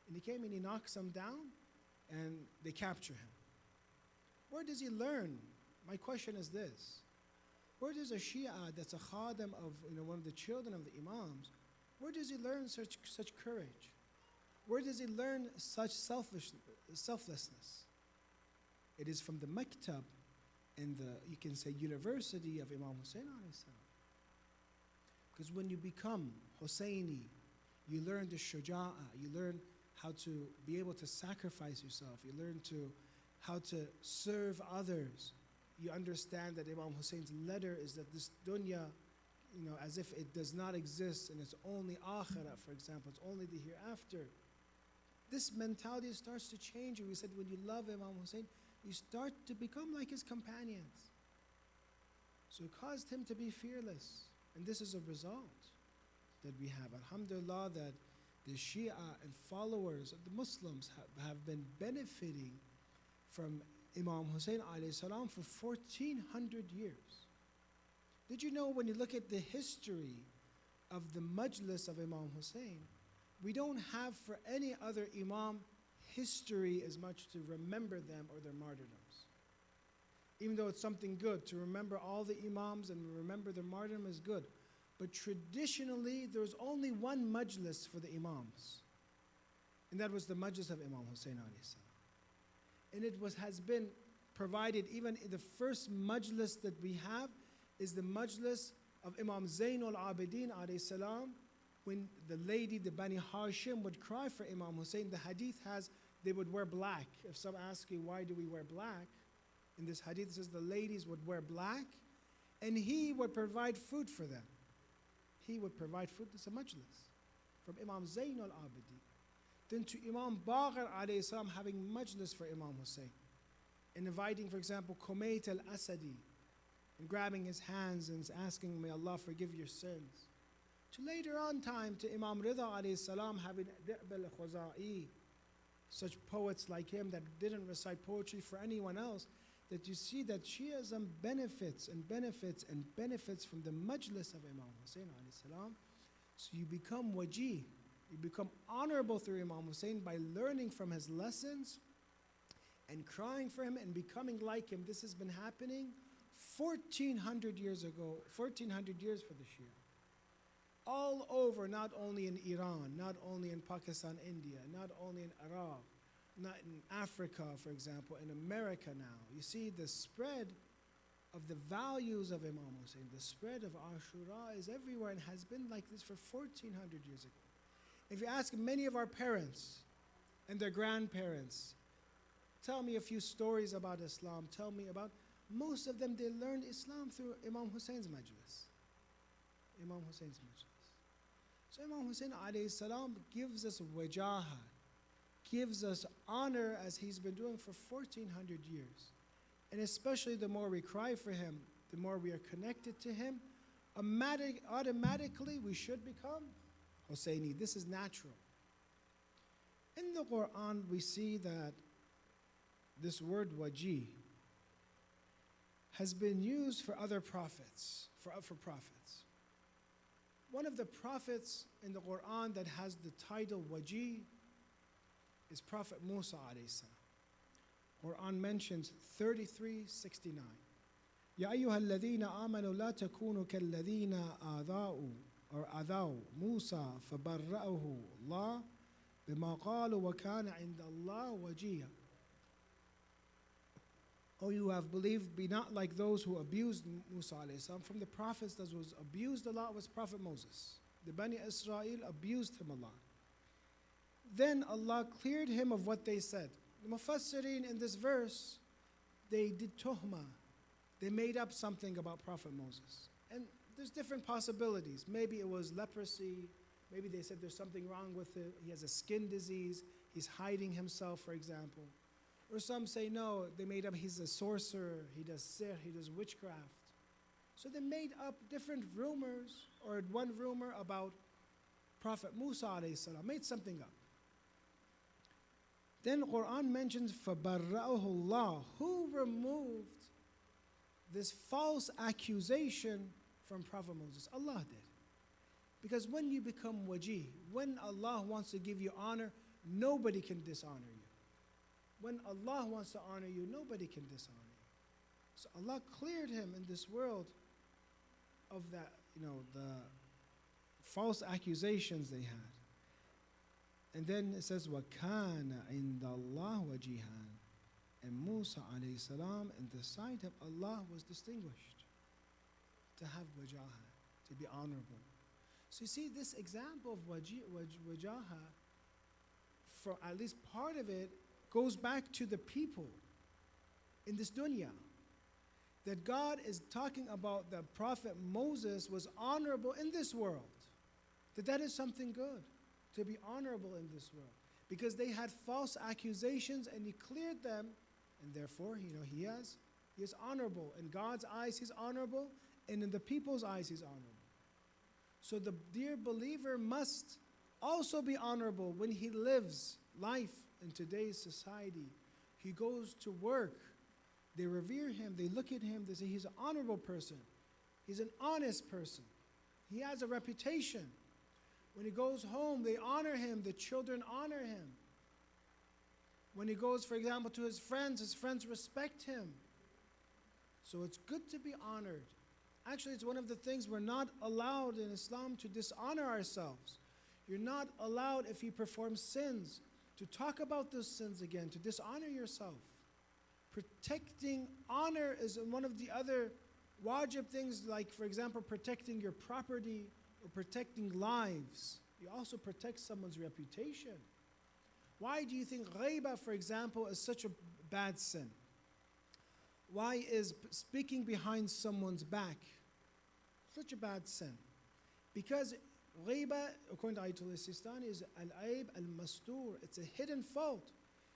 And he came and he knocks him down, and they capture him. Where does he learn? My question is this. Where does a Shia that's a khadim of one of the children of the Imams, where does he learn such courage? Where does he learn such selflessness? It is from the maktab and you can say, university of Imam Hussein alayhi salam. Because when you become Husseini, you learn the shuja'ah, you learn how to be able to sacrifice yourself, you learn how to serve others. You understand that Imam Hussein's letter is that this dunya, as if it does not exist and it's only akhirah, for example, it's only the hereafter. This mentality starts to change you. We said when you love Imam Hussein, you start to become like his companions. So it caused him to be fearless. And this is a result that we have. Alhamdulillah, that the Shia and followers of the Muslims have been benefiting from Imam Hussein alayhi salam for 1400 years. Did you know when you look at the history of the majlis of Imam Hussein, we don't have for any other Imam history as much to remember them or their martyrdoms. Even though it's something good to remember all the Imams and remember their martyrdom is good. But traditionally, there's only one majlis for the Imams. And that was the majlis of Imam Hussein alayhi salam. And it has been provided, even in the first majlis that we have is the majlis of Imam Zainul Abidin alayhi salam, when the lady, the Bani Hashim, would cry for Imam Hussein. The hadith has, they would wear black. If some ask you, why do we wear black? In this hadith, it says the ladies would wear black, and he would provide food for them. He would provide food. It's a majlis from Imam Zainul Abidin. Then to Imam Baqir alayhi salam having majlis for Imam Hussein. And inviting, for example, Kumayt al-Asadi, and grabbing his hands and asking, may Allah forgive your sins. To later on time, to Imam Rida alayhi salam having Di'b al-Khuzai, such poets like him that didn't recite poetry for anyone else, that you see that Shiism benefits and benefits and benefits from the majlis of Imam Hussein alayhi salam. So you become wajih, you become honorable through Imam Hussein by learning from his lessons and crying for him and becoming like him. This has been happening 1400 years ago, 1400 years for the Shia. All over, not only in Iran, not only in Pakistan, India, not only in Iraq, not in Africa, for example, in America now. You see the spread of the values of Imam Hussein. The spread of Ashura is everywhere and has been like this for 1400 years ago. If you ask many of our parents and their grandparents, tell me a few stories about Islam, tell me about, most of them, they learned Islam through Imam Hussein's majlis. Imam Hussein's majlis. So Imam Hussein alayhi salam gives us wajaha, gives us honor as he's been doing for 1400 years. And especially the more we cry for him, the more we are connected to him, automatically we should become Husseini. This is natural. In the Quran, we see that this word waji has been used for other prophets, for prophets. One of the prophets in the Quran that has the title waji is Prophet Musa alayhi salam. Quran mentions 33:69. يا أيها الذين آمنوا لا تكونوا كالذين آذوا موسى فبرأه الله بما قالوا وكان عند الله وجيها. O you who have believed, be not like those who abused Musa alayhi salam. From the prophets that was abused a lot was Prophet Moses. The Bani Israel abused him a lot. Then Allah cleared him of what they said. The Mufassirin in this verse, they did tuhma. They made up something about Prophet Moses. And there's different possibilities. Maybe it was leprosy. Maybe they said there's something wrong with it. He has a skin disease. He's hiding himself, for example. Or some say, no, they made up he's a sorcerer. He does sihr, he does witchcraft. So they made up different rumors, or one rumor about Prophet Musa alayhi salam, made something up. Then Quran mentions فَبَرَّأَهُ اللَّهُ. Who removed this false accusation from Prophet Moses? Allah did. Because when you become waji, when Allah wants to give you honor, nobody can dishonor you. When Allah wants to honor you, nobody can dishonor you. So Allah cleared him in this world of that, the false accusations they had. And then it says, وَكَانَ عِنْدَ اللَّهِ وَجِيهًا. And Musa alayhi salam, in the sight of Allah, was distinguished to have wajaha, to be honorable. So you see, this example of wajaha, for at least part of it, goes back to the people in this dunya. That God is talking about the Prophet Moses was honorable in this world. That is something good, to be honorable in this world. Because they had false accusations and he cleared them, and therefore, he is honorable. In God's eyes, he's honorable, and in the people's eyes, he's honorable. So the dear believer must also be honorable when he lives life in today's society. He goes to work. They revere him. They look at him. They say he's an honorable person. He's an honest person. He has a reputation. When he goes home, they honor him. The children honor him. When he goes, for example, to his friends respect him. So it's good to be honored. Actually, it's one of the things we're not allowed in Islam to dishonor ourselves. You're not allowed, if you perform sins, to talk about those sins again, to dishonor yourself. Protecting honor is one of the other wajib things, like, for example, protecting your property or protecting lives. You also protect someone's reputation. Why do you think ghaiba, for example, is such a bad sin? Why is speaking behind someone's back such a bad sin? Because ghaiba, according to Ayatollah Sistani, is al-aib al-mastur. It's a hidden fault.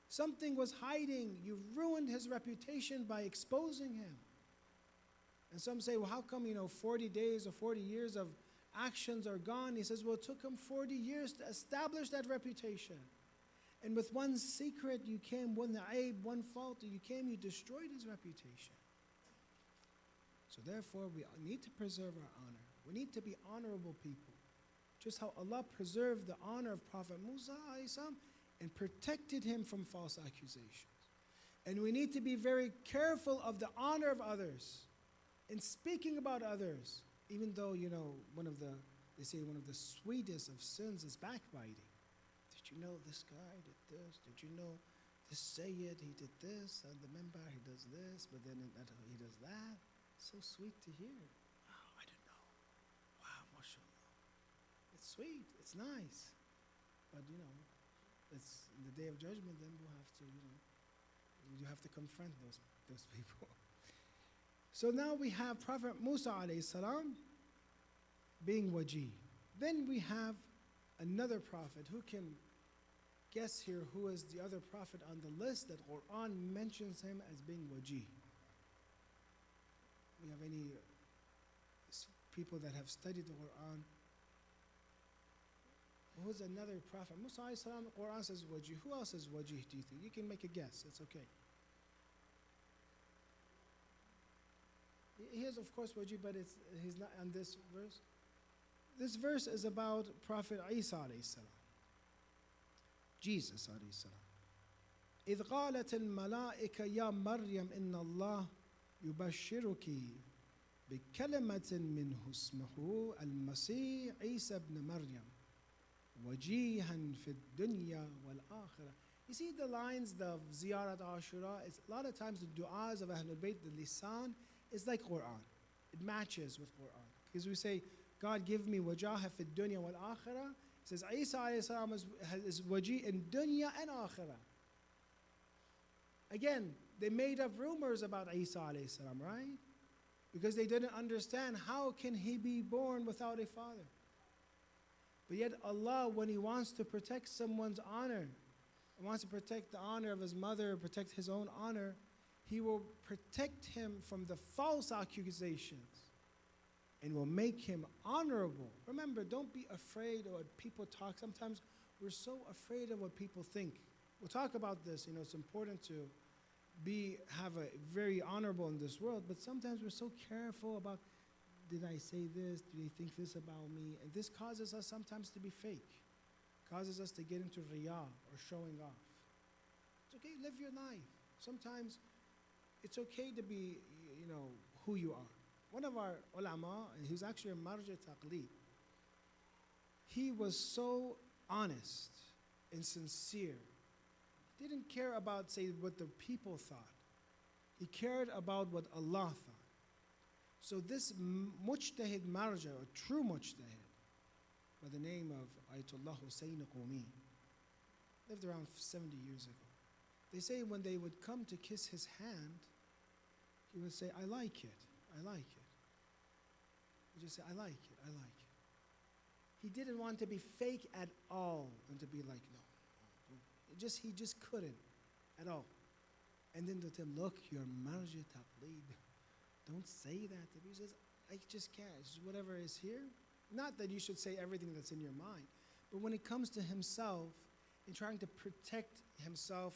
Something was hiding. You ruined his reputation by exposing him. And some say, well, how come, 40 days or 40 years of actions are gone? He says, well, it took him 40 years to establish that reputation. And with one secret, you came, one aib, one fault, you destroyed his reputation. So therefore, we need to preserve our honor. We need to be honorable people. Just how Allah preserved the honor of Prophet Musa and protected him from false accusations. And we need to be very careful of the honor of others in speaking about others, even though, they say one of the sweetest of sins is backbiting. Did you know this guy did this? Did you know this Sayyid, he did this? And the member, he does this, but then he does that. So sweet to hear. Oh, I didn't know. Wow, mashallah. It's sweet. It's nice. But, it's in the day of judgment, then we'll have to, you have to confront those people. So now we have Prophet Musa alayhi salam being wajih. Then we have another prophet. Who can guess here who is the other prophet on the list that Quran mentions him as being wajih? We have any people that have studied the Quran? Who's another prophet? Musa alayhi salam, the Quran says wajih. Who else is wajih, do you think? You can make a guess. It's okay. He is, of course, wajih, but he's not on this verse. This verse is about Prophet Isa alayhi salam. Jesus alayhi salam. إذ قالت الملائكة يا مريم إن الله يبشرك بكلمة منه اسمه المسيح عيسى بن مريم وجيها في الدنيا والآخرة. You see the lines of Ziyarat Ashura, it's a lot of times the du'as of Ahlul Bayt, the lisan, is like Quran. It matches with Quran. Because we say, God give me wajaha fi dunya wal akhirah. It says Isa alayhi salam is wajih in dunya and akhirah. Again, they made up rumors about Isa alayhi salam, right? Because they didn't understand how can he be born without a father. But yet Allah, when He wants to protect someone's honor, wants to protect the honor of his mother, protect his own honor, He will protect him from the false accusations and will make him honorable. Remember, don't be afraid of what people talk. Sometimes we're so afraid of what people think. We'll talk about this. It's important to have a very honorable in this world, but sometimes we're so careful about, did I say this? Do they think this about me? And this causes us sometimes to be fake, causes us to get into riyah or showing off. It's okay, live your life. Sometimes it's okay to be, who you are. One of our ulama, and he was actually a marja taqleed, he was so honest and sincere. He didn't care about, say, what the people thought. He cared about what Allah thought. So this mujtahid marja, or true mujtahid, by the name of Ayatollah Hussein Qumi, lived around 70 years ago. They say when they would come to kiss his hand, he would say, I like it, I like it. He just say, I like it, I like it. He didn't want to be fake at all and to be like, no. He just couldn't at all. And then they tell him, look, you're marja taqleed. Don't say that to me. He says, I just can't. It's just whatever is here. Not that you should say everything that's in your mind, but when it comes to himself and trying to protect himself,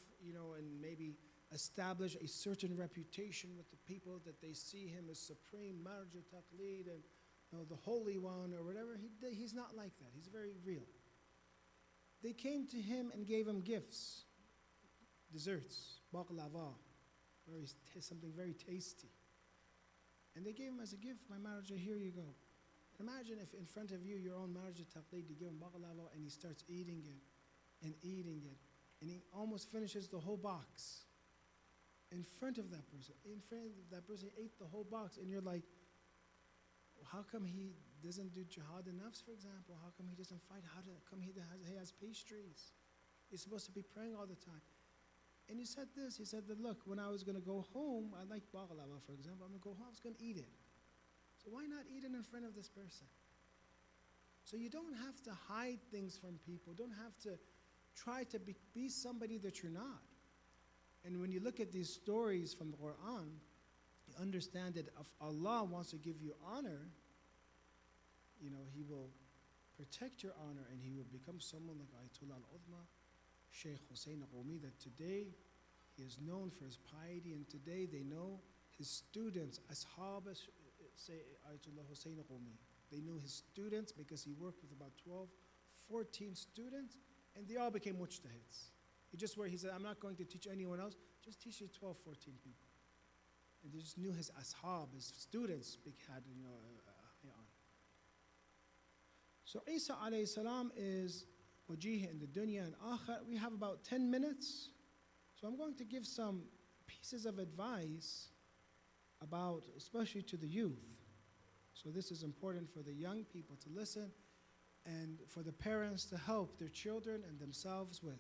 and maybe establish a certain reputation with the people that they see him as supreme marja taqleed and the holy one or whatever, he's not like that. He's very real. They came to him and gave him gifts, desserts, baklava, something very tasty. And they gave him as a gift, my marja, here you go. Imagine if in front of you, your own marja taqleed, you give him baklava and he starts eating it and eating it. And he almost finishes the whole box in front of that person. In front of that person, he ate the whole box. And you're like, how come he doesn't do jihad in nafs, for example? How come he doesn't fight? How come he has pastries? He's supposed to be praying all the time. And he said this, he said that, look, when I was going to go home, I like baklava, for example, I'm going to go home, I was going to eat it. So why not eat it in front of this person? So you don't have to hide things from people. Don't have to try to be somebody that you're not. And when you look at these stories from the Quran, you understand that if Allah wants to give you honor, He will protect your honor and He will become someone like Ayatollah al-Udma, H.I.Sayed, that today he is known for his piety, and today they know his students, Abbas, say Ayatollah Hussein Qumi. They knew his students because he worked with about 12, 14 students, and they all became mujtahids. He said, I'm not going to teach anyone else, just teach you 12, 14 people. And they just knew his ashab, his students, had on. So Isa alayhi salam is wajih in the dunya and akhir. We have about 10 minutes. So I'm going to give some pieces of advice about, especially to the youth. So this is important for the young people to listen and for the parents to help their children and themselves with.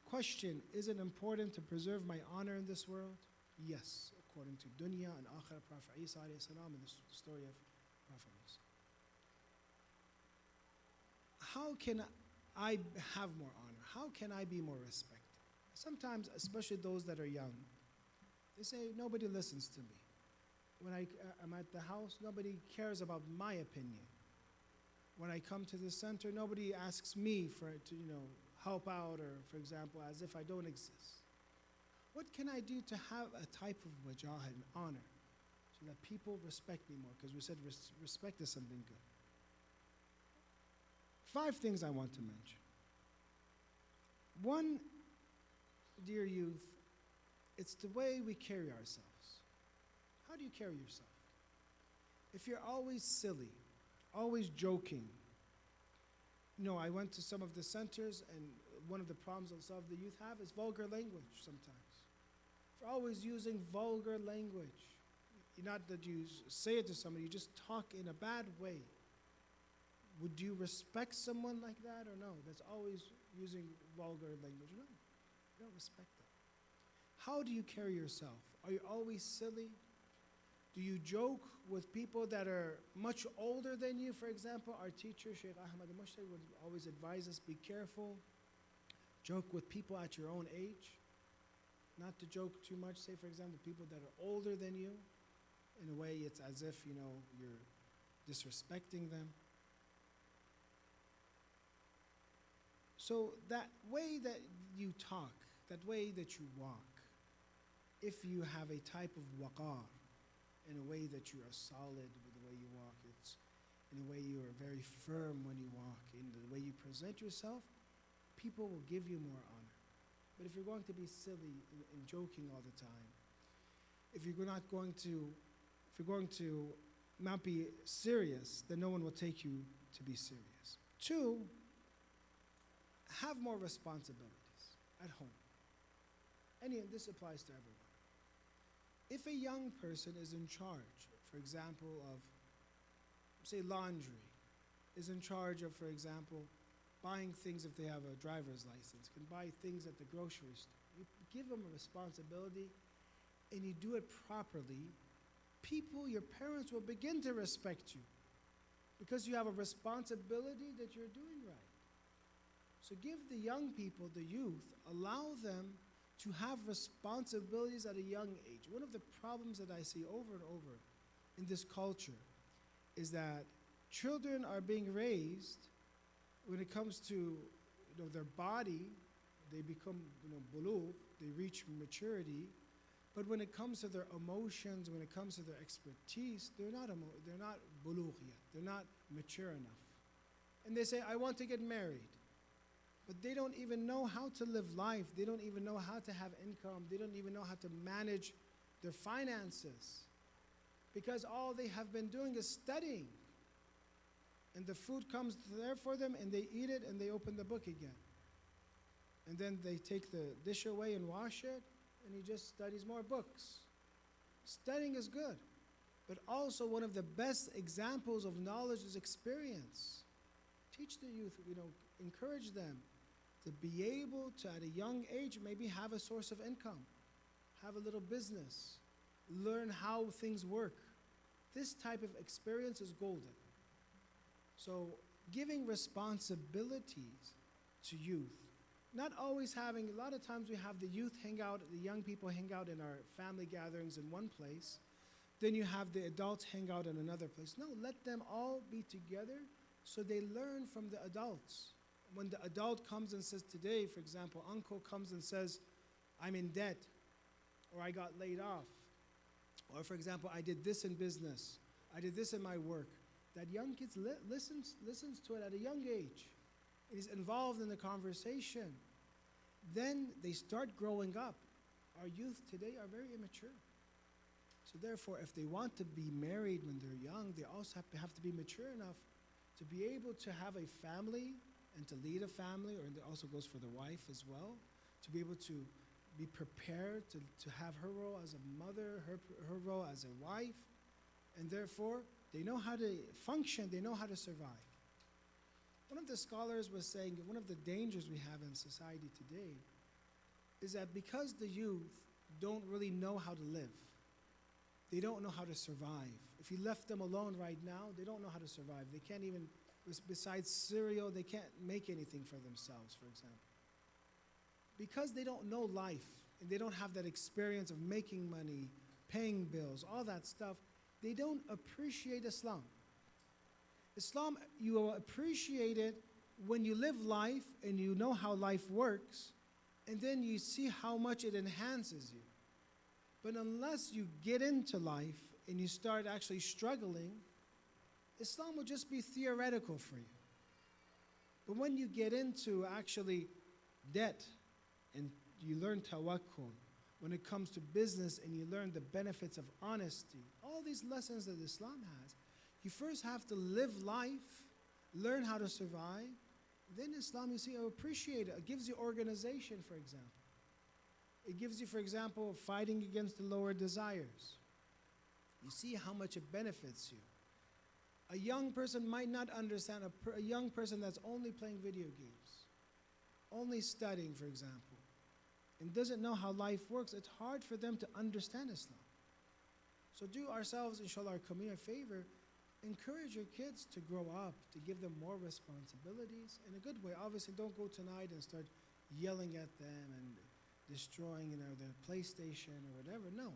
Question, is it important to preserve my honor in this world? Yes, according to dunya and akhirah, Prophet H.I.Sayed and the story of Prophet Musa. How can I have more honor? How can I be more respected? Sometimes, especially those that are young, they say, nobody listens to me. When I'm at the house, nobody cares about my opinion. When I come to the center, nobody asks me to help out, or, for example, as if I don't exist. What can I do to have a type of wajah and honor so that people respect me more? Because we said respect is something good. 5 things I want to mention. One, dear youth, it's the way we carry ourselves. How do you carry yourself? If you're always silly, always joking. I went to some of the centers, and one of the problems some of the youth have is vulgar language sometimes. If you're always using vulgar language, not that you say it to somebody, you just talk in a bad way. Would you respect someone like that or no? That's always using vulgar language. No, you don't respect that. How do you carry yourself? Are you always silly? Do you joke with people that are much older than you? For example, our teacher, Sheikh Ahmad al-Mushtari, would always advise us, be careful. Joke with people at your own age. Not to joke too much. Say, for example, people that are older than you. In a way, it's as if, you're disrespecting them. So that way that you talk, that way that you walk, if you have a type of waqar, in a way that you are solid with the way you walk, it's in a way you are very firm when you walk, in the way you present yourself, people will give you more honor. But if you're going to be silly and joking all the time, if you're going to not be serious, then no one will take you to be serious. 2, have more responsibilities at home. And this applies to everyone. If a young person is in charge, for example, of, say, laundry, is in charge of, for example, buying things if they have a driver's license, can buy things at the grocery store, you give them a responsibility and you do it properly, your parents will begin to respect you because you have a responsibility that you're doing right. So give the young people, the youth, allow them to have responsibilities at a young age. One of the problems that I see over and over in this culture is that children are being raised when it comes to their body, they become bulugh, they reach maturity, but when it comes to their emotions, when it comes to their expertise, they're not bulugh yet, they're not mature enough. And they say, I want to get married. But they don't even know how to live life. They don't even know how to have income. They don't even know how to manage their finances. Because all they have been doing is studying. And the food comes there for them, and they eat it, and they open the book again. And then they take the dish away and wash it, and he just studies more books. Studying is good. But also one of the best examples of knowledge is experience. Teach the youth, encourage them to be able to, at a young age, maybe have a source of income, have a little business, learn how things work. This type of experience is golden. So giving responsibilities to youth, not always having, a lot of times we have the youth hang out, the young people hang out in our family gatherings in one place, then you have the adults hang out in another place. No, let them all be together so they learn from the adults. When the adult comes and says today, for example, uncle comes and says, I'm in debt, or I got laid off, or for example, I did this in business, I did this in my work. That young kid listens to it at a young age. Is involved in the conversation. Then they start growing up. Our youth today are very immature. So therefore, if they want to be married when they're young, they also have to be mature enough to be able to have a family and to lead a family, or it also goes for the wife as well, to be able to be prepared to have her role as a mother, her role as a wife, and therefore they know how to function, they know how to survive. One of the scholars was saying one of the dangers we have in society today is that because the youth don't really know how to live, they don't know how to survive. If you left them alone right now, they don't know how to survive. They can't even, besides cereal, they can't make anything for themselves, for example. Because they don't know life and they don't have that experience of making money, paying bills, all that stuff, they don't appreciate Islam. Islam, you will appreciate it when you live life and you know how life works, and then you see how much it enhances you. But unless you get into life and you start actually struggling, Islam will just be theoretical for you. But when you get into actually debt and you learn tawakkul, when it comes to business and you learn the benefits of honesty, all these lessons that Islam has, you first have to live life, learn how to survive. Then Islam, you see, appreciate it. It gives you organization, for example. It gives you, for example, fighting against the lower desires. You see how much it benefits you. A young person might not understand, a young person that's only playing video games, only studying, for example, and doesn't know how life works, it's hard for them to understand Islam. So do ourselves, inshallah, our community a favor. Encourage your kids to grow up, to give them more responsibilities in a good way. Obviously, don't go tonight and start yelling at them and destroying, their PlayStation or whatever. No.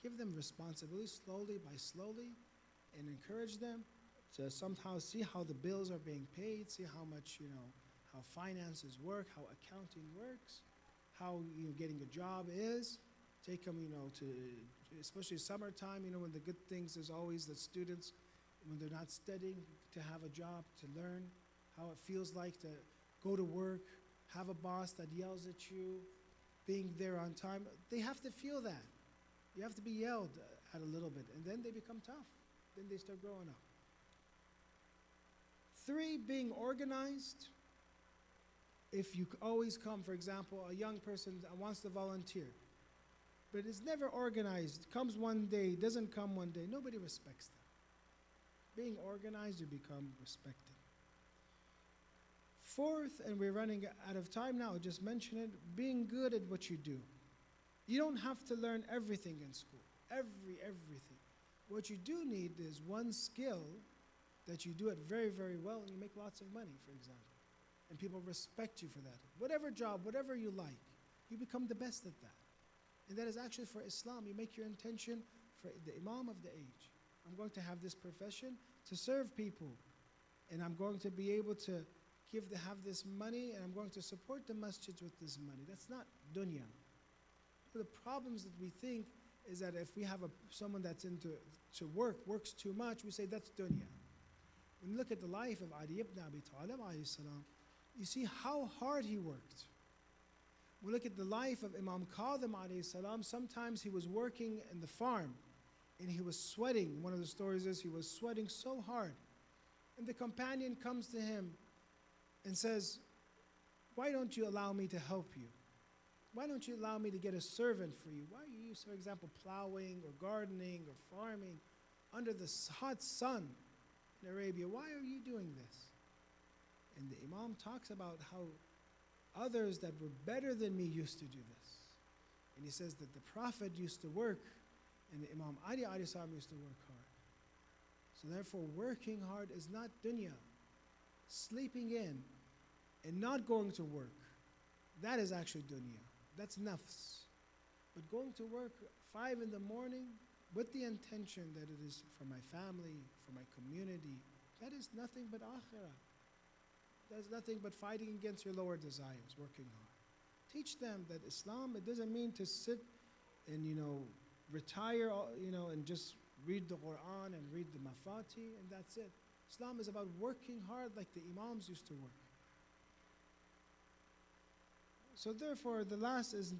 Give them responsibilities slowly by slowly and encourage them to somehow see how the bills are being paid, see how much, how finances work, how accounting works, how getting a job is. Take them, to, especially summertime, when the good things is always that students, when they're not studying, to have a job, to learn how it feels like to go to work, have a boss that yells at you, being there on time. They have to feel that. You have to be yelled at a little bit, and then they become tough. Then they start growing up. 3, being organized. If you always come, for example, a young person wants to volunteer, but is never organized, comes one day, doesn't come one day, nobody respects them. Being organized, you become respected. 4th, and we're running out of time now, I'll just mention it, being good at what you do. You don't have to learn everything in school, everything. What you do need is one skill that you do it very, very well, and you make lots of money, for example. And people respect you for that. Whatever job, whatever you like, you become the best at that. And that is actually for Islam. You make your intention for the Imam of the age. I'm going to have this profession to serve people, and I'm going to be able to have this money, and I'm going to support the masjids with this money. That's not dunya. The problems that we think is that if we have someone that's into works too much, we say that's dunya. When you look at the life of Ali ibn Abi Talib, you see how hard he worked. We look at the life of Imam Qadim, sometimes he was working in the farm, and he was sweating. One of the stories is he was sweating so hard. And the companion comes to him and says, why don't you allow me to help you? Why don't you allow me to get a servant for you? Why are you, for example, plowing or gardening or farming under the hot sun in Arabia? Why are you doing this? And the Imam talks about how others that were better than me used to do this. And he says that the Prophet used to work, and the Imam Ali used to work hard. So therefore, working hard is not dunya. Sleeping in and not going to work, that is actually dunya. That's nafs. But going to work 5 in the morning with the intention that it is for my family, for my community, that is nothing but akhirah. That's nothing but fighting against your lower desires, working hard. Teach them that Islam, it doesn't mean to sit and, retire, and just read the Quran and read the Mafati, and that's it. Islam is about working hard like the Imams used to work. So therefore, the last is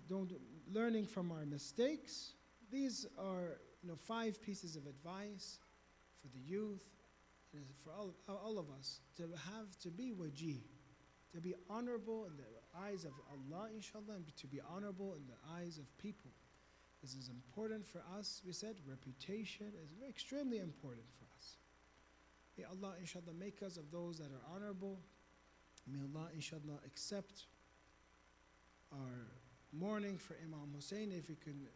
learning from our mistakes. These are 5 pieces of advice for the youth, and for all of us to be wajih, to be honorable in the eyes of Allah, inshallah, and to be honorable in the eyes of people. This is important for us. We said reputation is extremely important for us. May Allah, inshallah, make us of those that are honorable. May Allah, inshallah, accept our mourning for Imam Hussein. If we can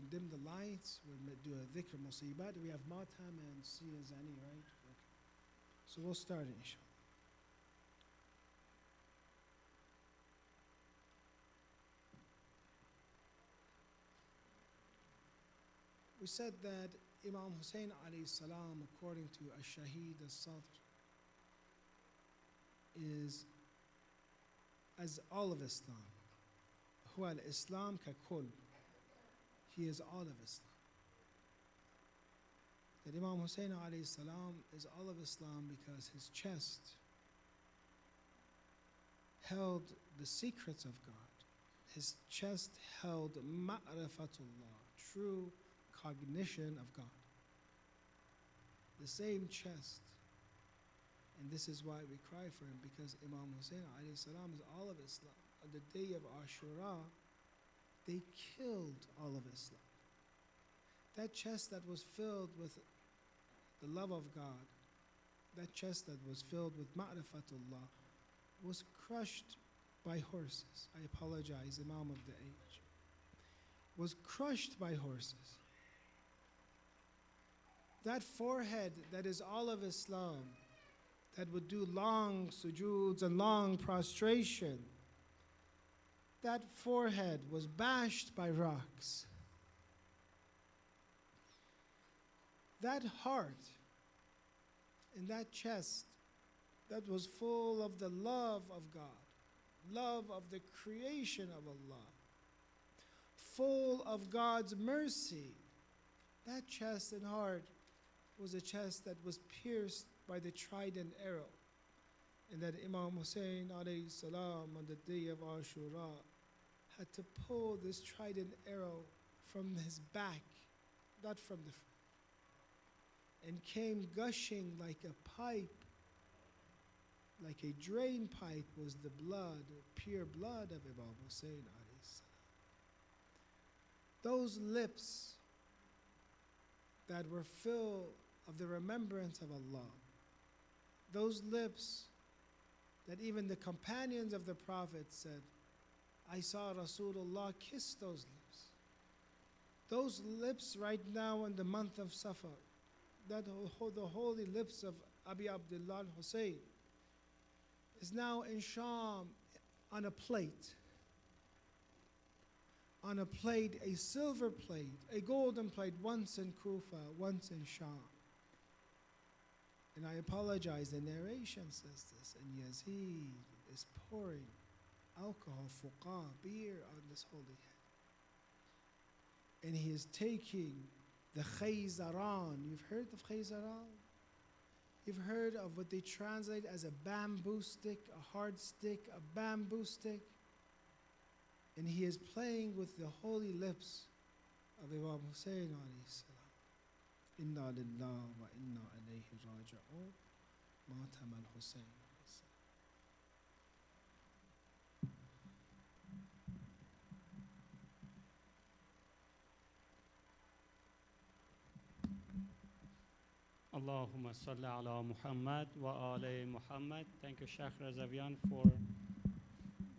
dim the lights, we'll do a dhikr musibat. We have Matam and Sia Zani, right? Okay. So we'll start, inshallah. We said that Imam Hussein alayhi salam, according to H.I.Sayed, is as all of Islam. Huwa al-Islam ka kull. He is all of Islam. That Imam Hussein alayhi salam is all of Islam because his chest held the secrets of God. His chest held ma'rifatullah, true cognition of God. The same chest. And this is why we cry for him, because Imam Hussein alayhi salam is all of Islam. On the day of Ashura, they killed all of Islam. That chest that was filled with the love of God, that chest that was filled with ma'rifatullah, was crushed by horses. I apologize, Imam of the age. Was crushed by horses. That forehead that is all of Islam, that would do long sujoods and long prostration, that forehead was bashed by rocks. That heart and that chest that was full of the love of God, love of the creation of Allah, full of God's mercy, that chest and heart was a chest that was pierced by the trident arrow. And that Imam Hussein alayhi salam on the day of Ashura had to pull this trident arrow from his back, not from the front, and came gushing like a pipe, like a drain pipe was the blood, pure blood of Imam Hussein alayhi salam. Those lips that were filled of the remembrance of Allah, those lips that even the companions of the Prophet said, I saw Rasulullah kiss those lips. Those lips right now in the month of Safar, that the holy lips of Abi Abdullah Hussein is now in Sham on a plate. On a plate, a silver plate, a golden plate, once in Kufa, once in Sham. And I apologize, the narration says this, and Yazid is pouring alcohol, fuqa, beer on this holy head. And he is taking the khayzaran. You've heard of khayzaran? You've heard of what they translate as a bamboo stick, a hard stick, a bamboo stick. And he is playing with the holy lips of Imam Hussein alayhi salam. Inna lillah wa inna alayhi raji'un. Matam al-Hussein. Allahumma salli ala Muhammad wa ali Muhammad. Thank you, Sheikh Razavian, for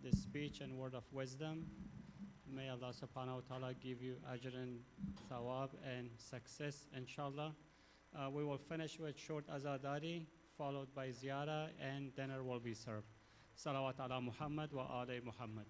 this speech and word of wisdom. May Allah subhanahu wa ta'ala give you ajr and thawab and success, inshallah. We will finish with short azadari, followed by ziyara, and dinner will be served. Salawat ala Muhammad wa ali Muhammad.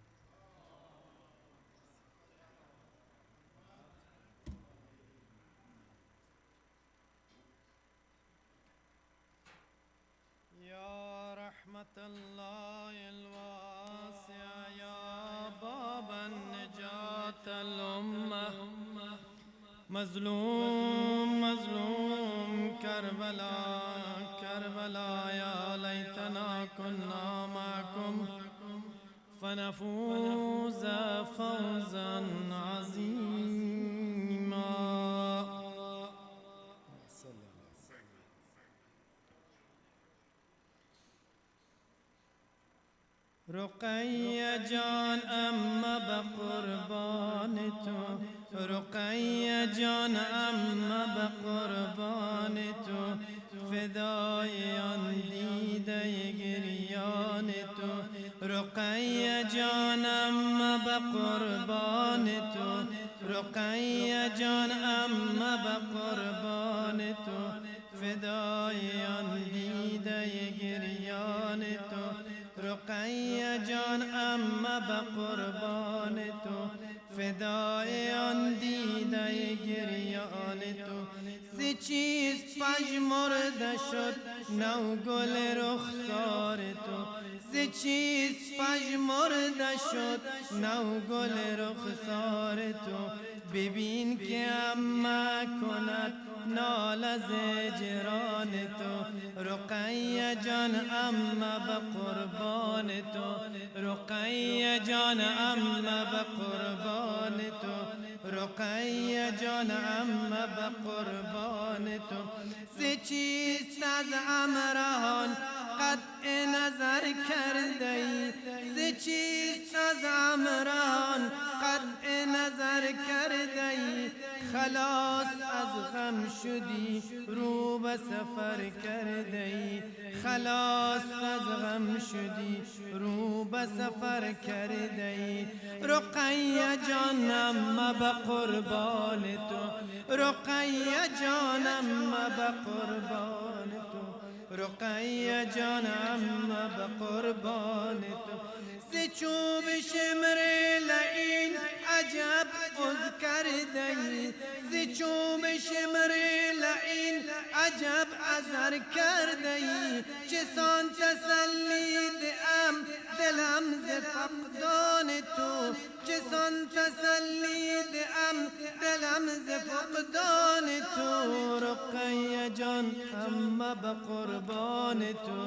يا رحمة الله الواسعة يا باب النجاة الأمة مظلوم مظلوم كربلاء كربلاء يا ليتنا كنا معكم فنفوز فوزا عظيما. رقیه جان اما به قربان تو، رقیه جان اما به قربان تو، فدای آن دیده گریان تو. رقیه جان اما به قربان تو، رقیه جان اما به قربان تو، فدای آن دیده گریان تو. رقیه جان اما به قربان تو، فدای آن دیده گریان تو. سی چیز پژمرده شد نو گل رخسار تو، سی چیز پژمرده شد نو گل رخسار تو. ببین که اما کند ناله ز جران تو. رقیه جان اما به قربان تو، رقیه جان اما به قربان تو، رقیه جان اما به قربان تو. سی چیز از امرهان قطع نظر کرده ای، سی چیز از امرهان قطع نظر کرده ای. خلاص از غم شدی رو به سفر کرده ای، خلاص از غم شدی رو به سفر کرده ای. رقیه جان اما به قربان تو، رقیه جان اما به قربان تو، رقیه جان اما به قربان تو. سی چوب شمر لعین عجب عز کرده ای، سی چوب شمر لعین عجب عذر کرده ای. چسان تسلی دهم دلم ز فقدان تو، چسان تسلی دهم دلم ز فقدان تو. رقیه جان اما به قربان تو،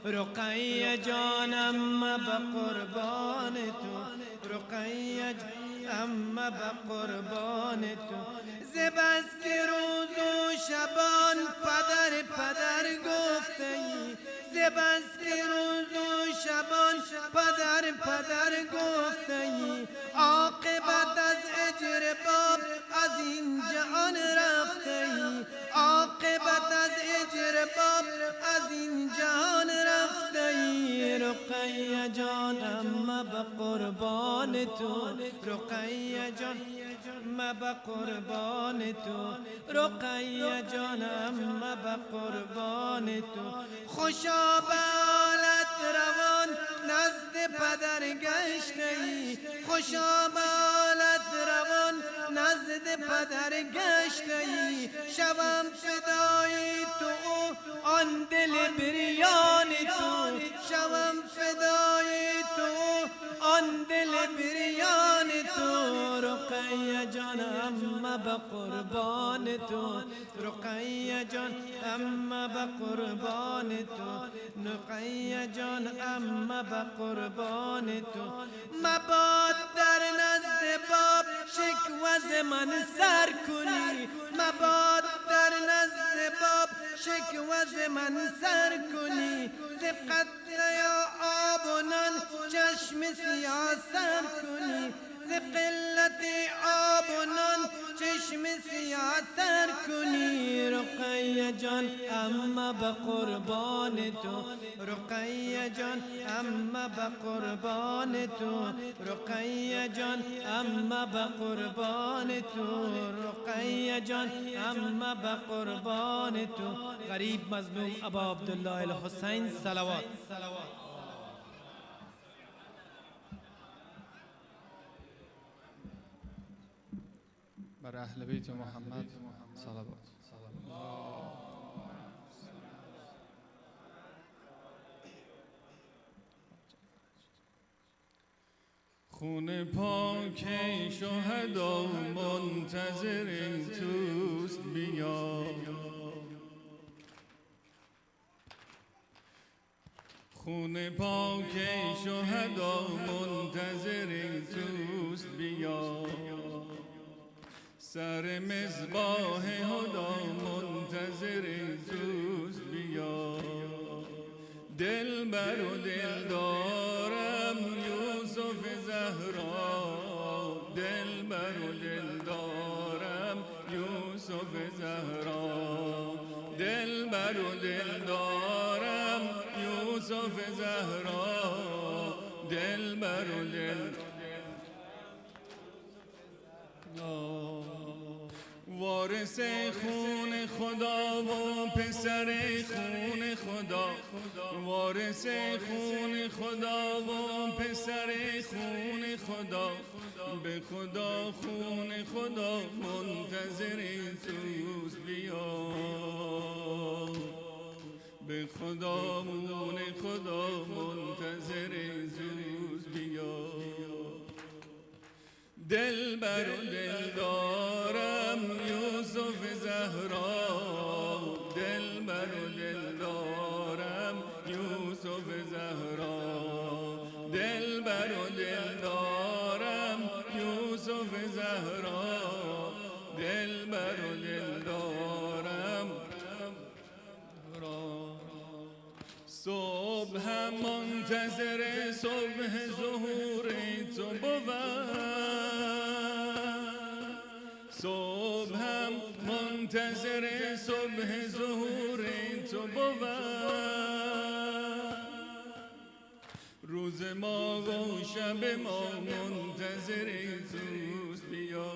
رقیه جان اما به قربان تو، رقیه اما به قربان تو. زبس که روز و شبان پدر گفته ای، زبس که روز و شبان پدر گفته ای. عاقبت از اجر باب از این جهان رفته ای، عاقبت از اجر باب از این جهان رفته ای. رقیه جان اما به قربان تو، رقیه جان اما به قربان تو، رقیه جان اما به قربان تو. خوشا به حالت روان نزد پدر گشته ای، خوشا به حالت روان نزد پدر گشته ای. شوم فدای تو آن دل بریان تو، شوم فدای تو آن دل بریان تو. رقیه جان اما به قربان تو، رقیه جان اما به قربان تو، رقیه جان اما به قربان تو. مباد در نزد باب شکوه من سر کنی، مباد در نزد باب شکوه من سر کنی. سبقت یا آب و نان چشم سیاه سر کنی، قلت آب و نان چشم سیاه سر کنی. رقیه جان اما به قربان تو، رقیه جان اما به قربان تو، رقیه جان اما به قربان تو، رقیه جان اما به قربان تو. غریب مظلوم ابا عبدالله الحسین صلوات. بر اهل بیت محمد صلوات. خون پاک شهدا منتظر توست بیا، خون پاک شهدا منتظر توست بیا. سر مصباح هدا منتظر توست بیا. دل بر و دل دارم دلبر و دلدارم یوسف زهرا دلبر و دلدارم یوسف زهرا دلبر و دلدارم وارث خون خدا و پسر خون خدا وارث خون خدا و پسر خون خدا به خدا خون خدا منتظر توست بیا به خدا خون خدا منتظر توست بیا دلبر و دلدارم یوسف زهرا دلبر و دلدارم یوسف زهرا دلبر و دلدارم یوسف زهرا دلبر و دلدارم صبح هم منتظر صبح ظهور تو بود صبح هم منتظر صبح ظهور تو بود روز ما و شب ما منتظر توست بیا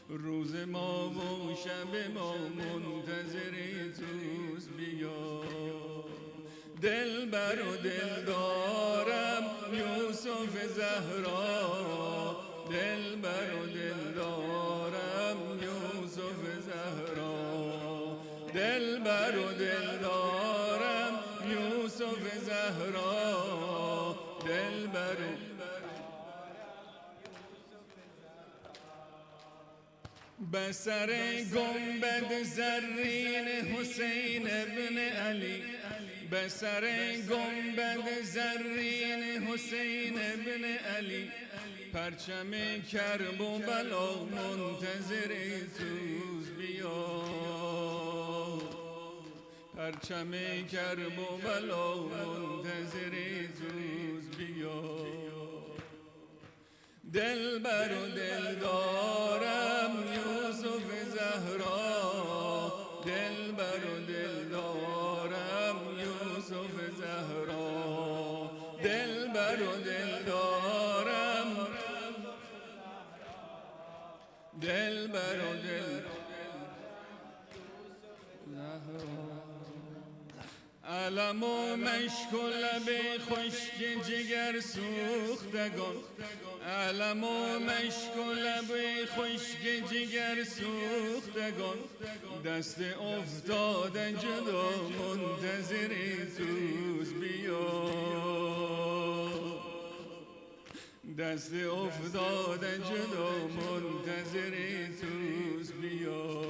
روز ما و شب ما منتظر توست بیا دلبر و دلدارم یوسف زهرا دلبر و دلدارم یوسف زهرا دلبر و دلدارم یوسف زهرا دلبر بسر گنبد زرین حسین ابن علی بسر گنبد زرین حسین ابن علی پرچم کرب و بلا منتظر توست بیا پرچم کرب و بلا منتظر توست بیا دلبر و دلدارم یوسف زهرا دلبر و دلدارم یوسف زهرا دلبر و دلدارم دلبر و دلدارم علم و مشک و لب خشک جگر سوختگان علم و مشک و لب خشک جگر سوختگان دست افتاده جدا منتظر توست بیا دست افتاده جدا منتظر توست بیا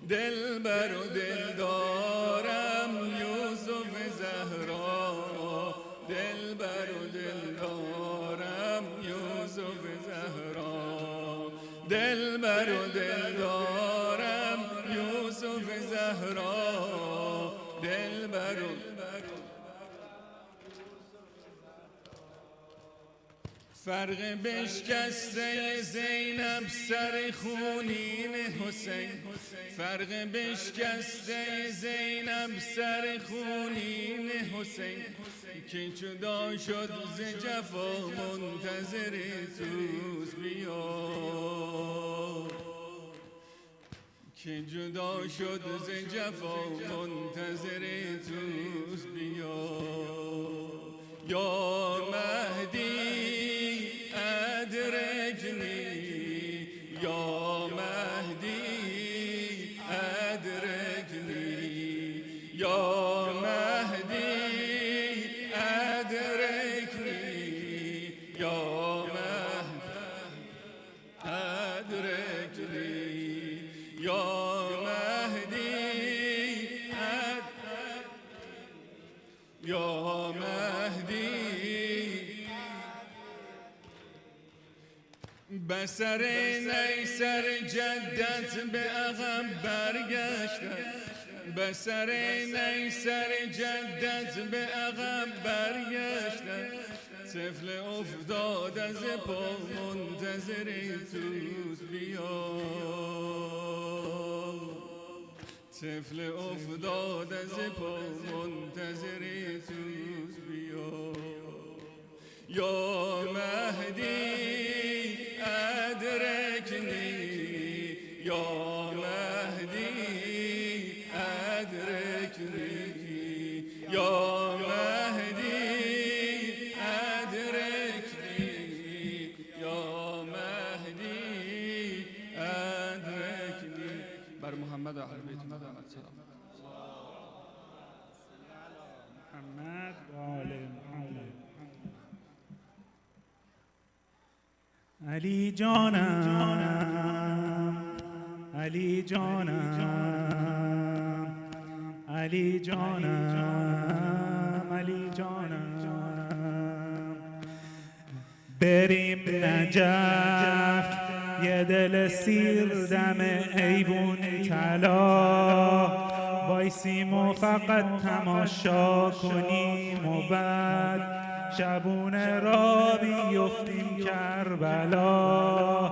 دلبر و دلدارم یوسف زهرا دلبر و دلدارم یوسف زهرا دلبر و دلدارم یوسف زهرا دلبر و فرق بشکسته زینب سر خونین حسین فرق بشکسته زینب سر خونین حسین که جدا شد ز جفا منتظر توست بیا که جدا شد ز جفا منتظر توست بیا یا مهدی أدركني يا مهدي أدركني يا مهدي أدركني يا مهدي أدركني يا مهدي يا مهدي بسر نیسر جدت به عقب برگشتن بسر نیسر جدت به عقب برگشتن طفل افتاد از پا منتظری توست بیا طفل افتاد از پا منتظری توست بیا یا مهدی ادرکنی یا مهدی ادرکنی یا مهدی ادرکنی یا مهدی ادرکنی بر محمد و اهل بیت محمد سلام محمد و آل محمد. علی جانم علی جانم علی جانم علی جانم بریم نجف یه دل سیر دم ایوون طلا وایسیم و فقط تماشا کنیم و بعد شبونه را بیفتیم کربلا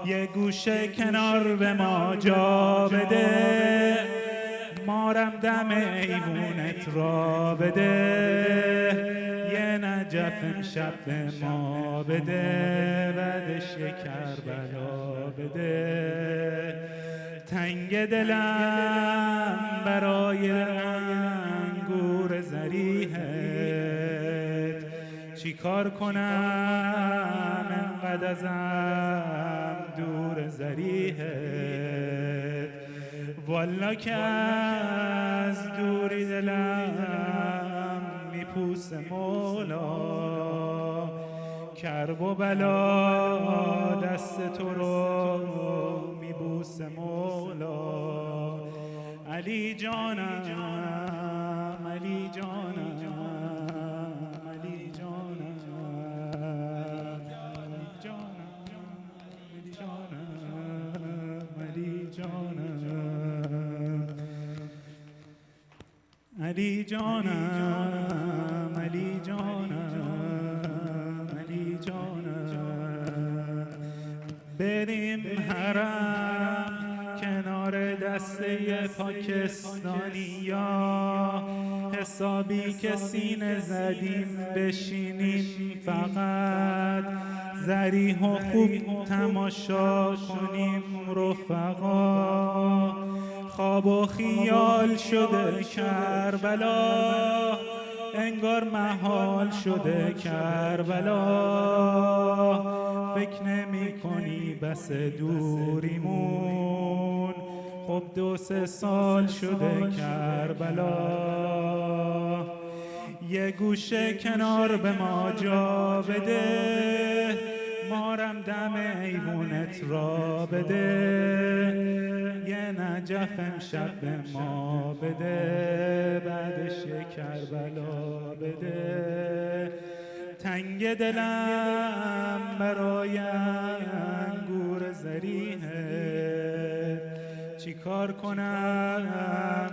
یه گوشه کنار به ما جا بده مارم دم ایوونت را بده یه نجف امشب به ما بده بعدش یه کربلا بده تنگ دلم برای انگور زریحت چی کار کنم انقدر ازم دور زریحت والا که از دوری دلم میپوسه مولا کرب و بلا دست تو رو میبوسه مولا علی جانم علی جانم علی جانم علی جانم علی جانم علی جانم علی جانم علی جانم بریم حرم کنار دسته پاکستانی یا حسابی که سینه زدیم بشینیم فقط ذریح و خوب تماشا کنیم رفقا خواب و خیال شده کربلا انگار محال شده کربلا فکر نمی کنی بس دوریمون خب 2-3 سال شده کربلا یه گوشه کنار به ما جا بده مارم دم ایوونت را بده یه نجف امشب به ما بده بعدش یه کربلا بده تنگ دلم برای انگور زریحت چی کار کنم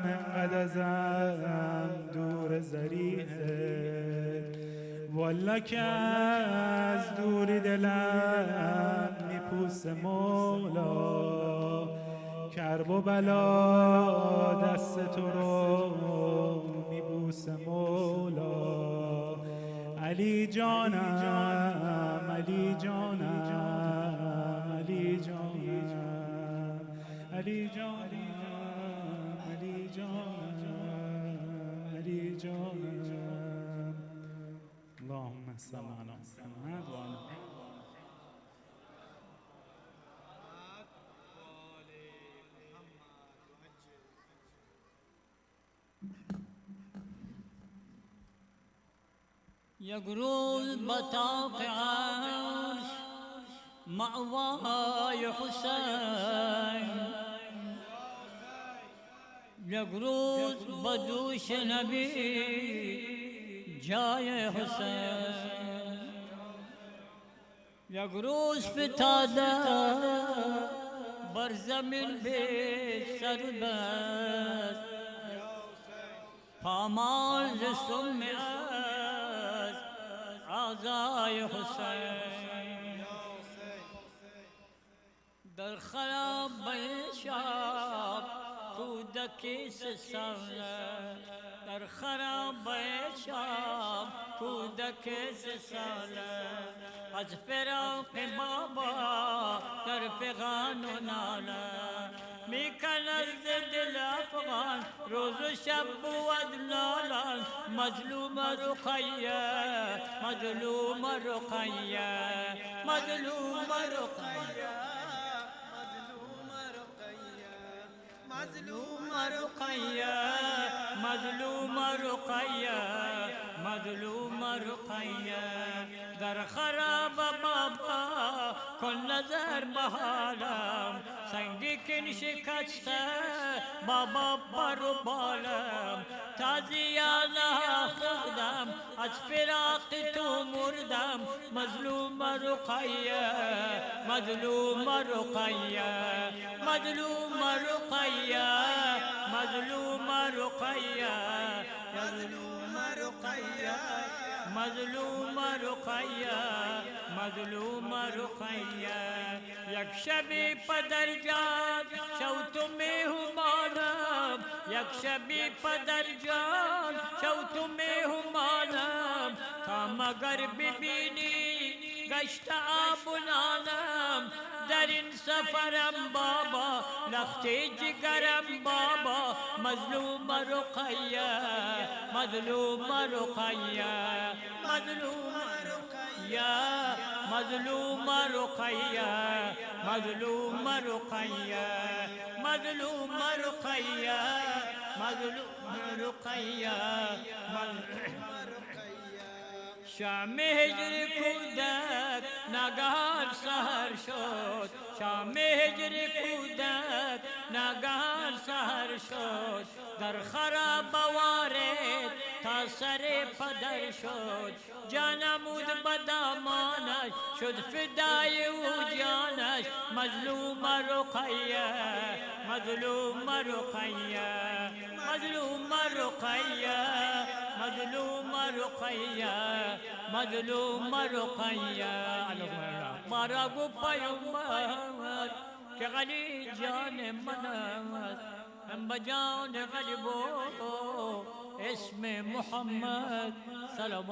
انقدر ازم دور زریحت والا که از دوری دلم میپوسه مولا کرب و بلا دست تو رو میبوسه مولا علی جانم علی جانم علی جانم علی جانم علی جانم علی جانم اللهم صل علی محمد و آل یک روز بطاق عرش معوای حسین یک روز بدوش نبی جای حسین یک روز فتاده بر زمین به سر بست پامال سم از تازای حسین در خراب شب کودکی 3 ساله در خراب شب کودکی 3 ساله از فراق بابا در فغان و ناله میکند دل افغان روز و شب بود نالان مظلوم رقیه مظلوم رقیه مظلوم رقیه مظلوم رقیه مظلوم رقیه مظلوم رقیه در خراب بابا کن نظر بحالم سنگی کن شکسته بابا برو بالم تازیانه خودم از فراق تو مردم مظلوم رقیه مظلوم رقیه مظلوم رقیه مظلوم رقیه مظلوم رقیه مظلوم رقیه مظلوم رقیه یک شبی پدر جان شو تو مهمانم یک شبی پدر جان شو تو مهمانم تا مگر ببینی گشت آبونانم در این سفرم بابا لختی جگرم بابا مظلوم رقیه مظلوم رقیه مظلوم رقیه مظلوم رقیه مظلوم رقیه مظلوم رقیه مظلوم رقیه شام هجر کودک ناگهان سحر شد شام هجر کودک ناگهان سحر شد در خراب وارد تا سر پدر شد جانمود بدامانش شد فدای او جانش مظلوم رقیه مظلوم رقیه مظلوم رقیه مظلوم رقیه مظلوم رقیه مارا گو پیامبر که غلی جان من است هم بجان غلیبو اسم محمد سلام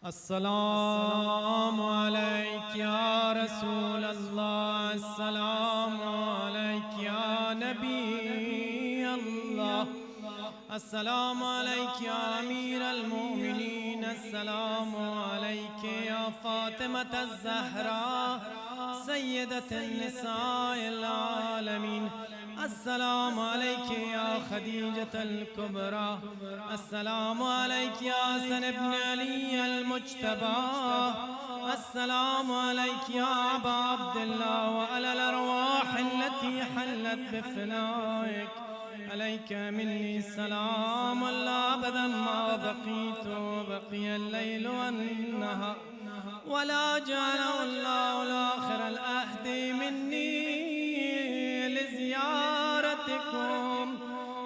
السلام عليك يا رسول الله السلام عليك يا نبي الله السلام عليك يا أمير المؤمنين السلام عليك يا فاطمة الزهراء سيدة النساء العالمين السلام عليك يا خديجة الكبرى السلام عليك يا حسن بن علي المجتبى السلام عليك يا أبا عبد الله وعلى الأرواح التي حلت بفنائك عليك مني سلام الله أبدا ما بقيت بقي الليل والنهار ولا جعل الله الآخر العهد مني لزيارتكم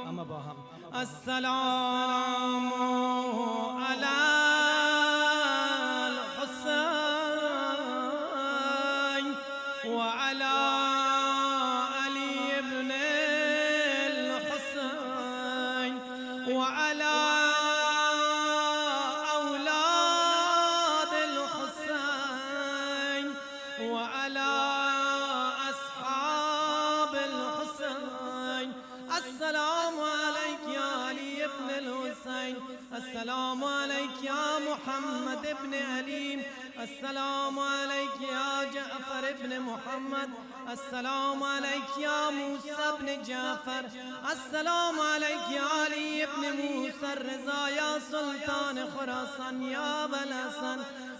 أما بهم السلام على الحسين وعلى علي بن الحسين وعلى أولاد الحسين وعلى أصحاب الحسين السلام عليك يا علي بن الحسين السلام عليك يا محمد بن علي السلام عليك يا جعفر بن محمد السلام عليك يا موسى بن جعفر السلام عليك يا علي بن موسى الرضا يا سلطان خراسان يا أبا الحسن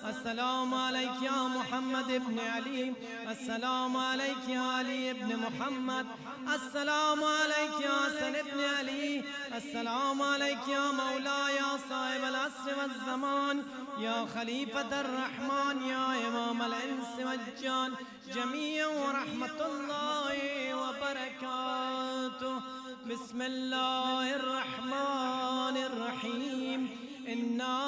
السلام عليك يا محمد بن علي السلام عليك يا علي بن محمد السلام عليك يا حسن بن علي السلام عليك يا مولاي يا صاحب العصر والزمان يا خليفة الرحمن يا إمام الإنس والجان جميعا ورحمة الله وبركاته وبركاته. بسم الله الرحمن الرحيم. إنا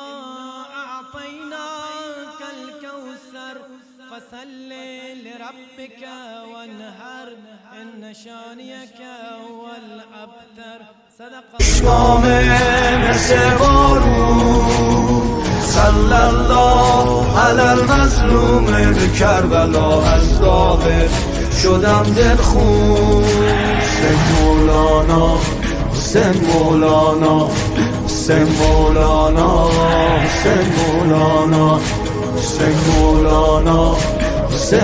أعطيناك الكوثر فصل لربك وانهر إن شانيك هو الأبتر. صدق اشکام مثل بارون صلی الله علی المظلوم به کربلا از داغ شدم دلخون. حسین مولانا حسین مولانا حسین مولانا حسین مولانا حسین مولانا حسین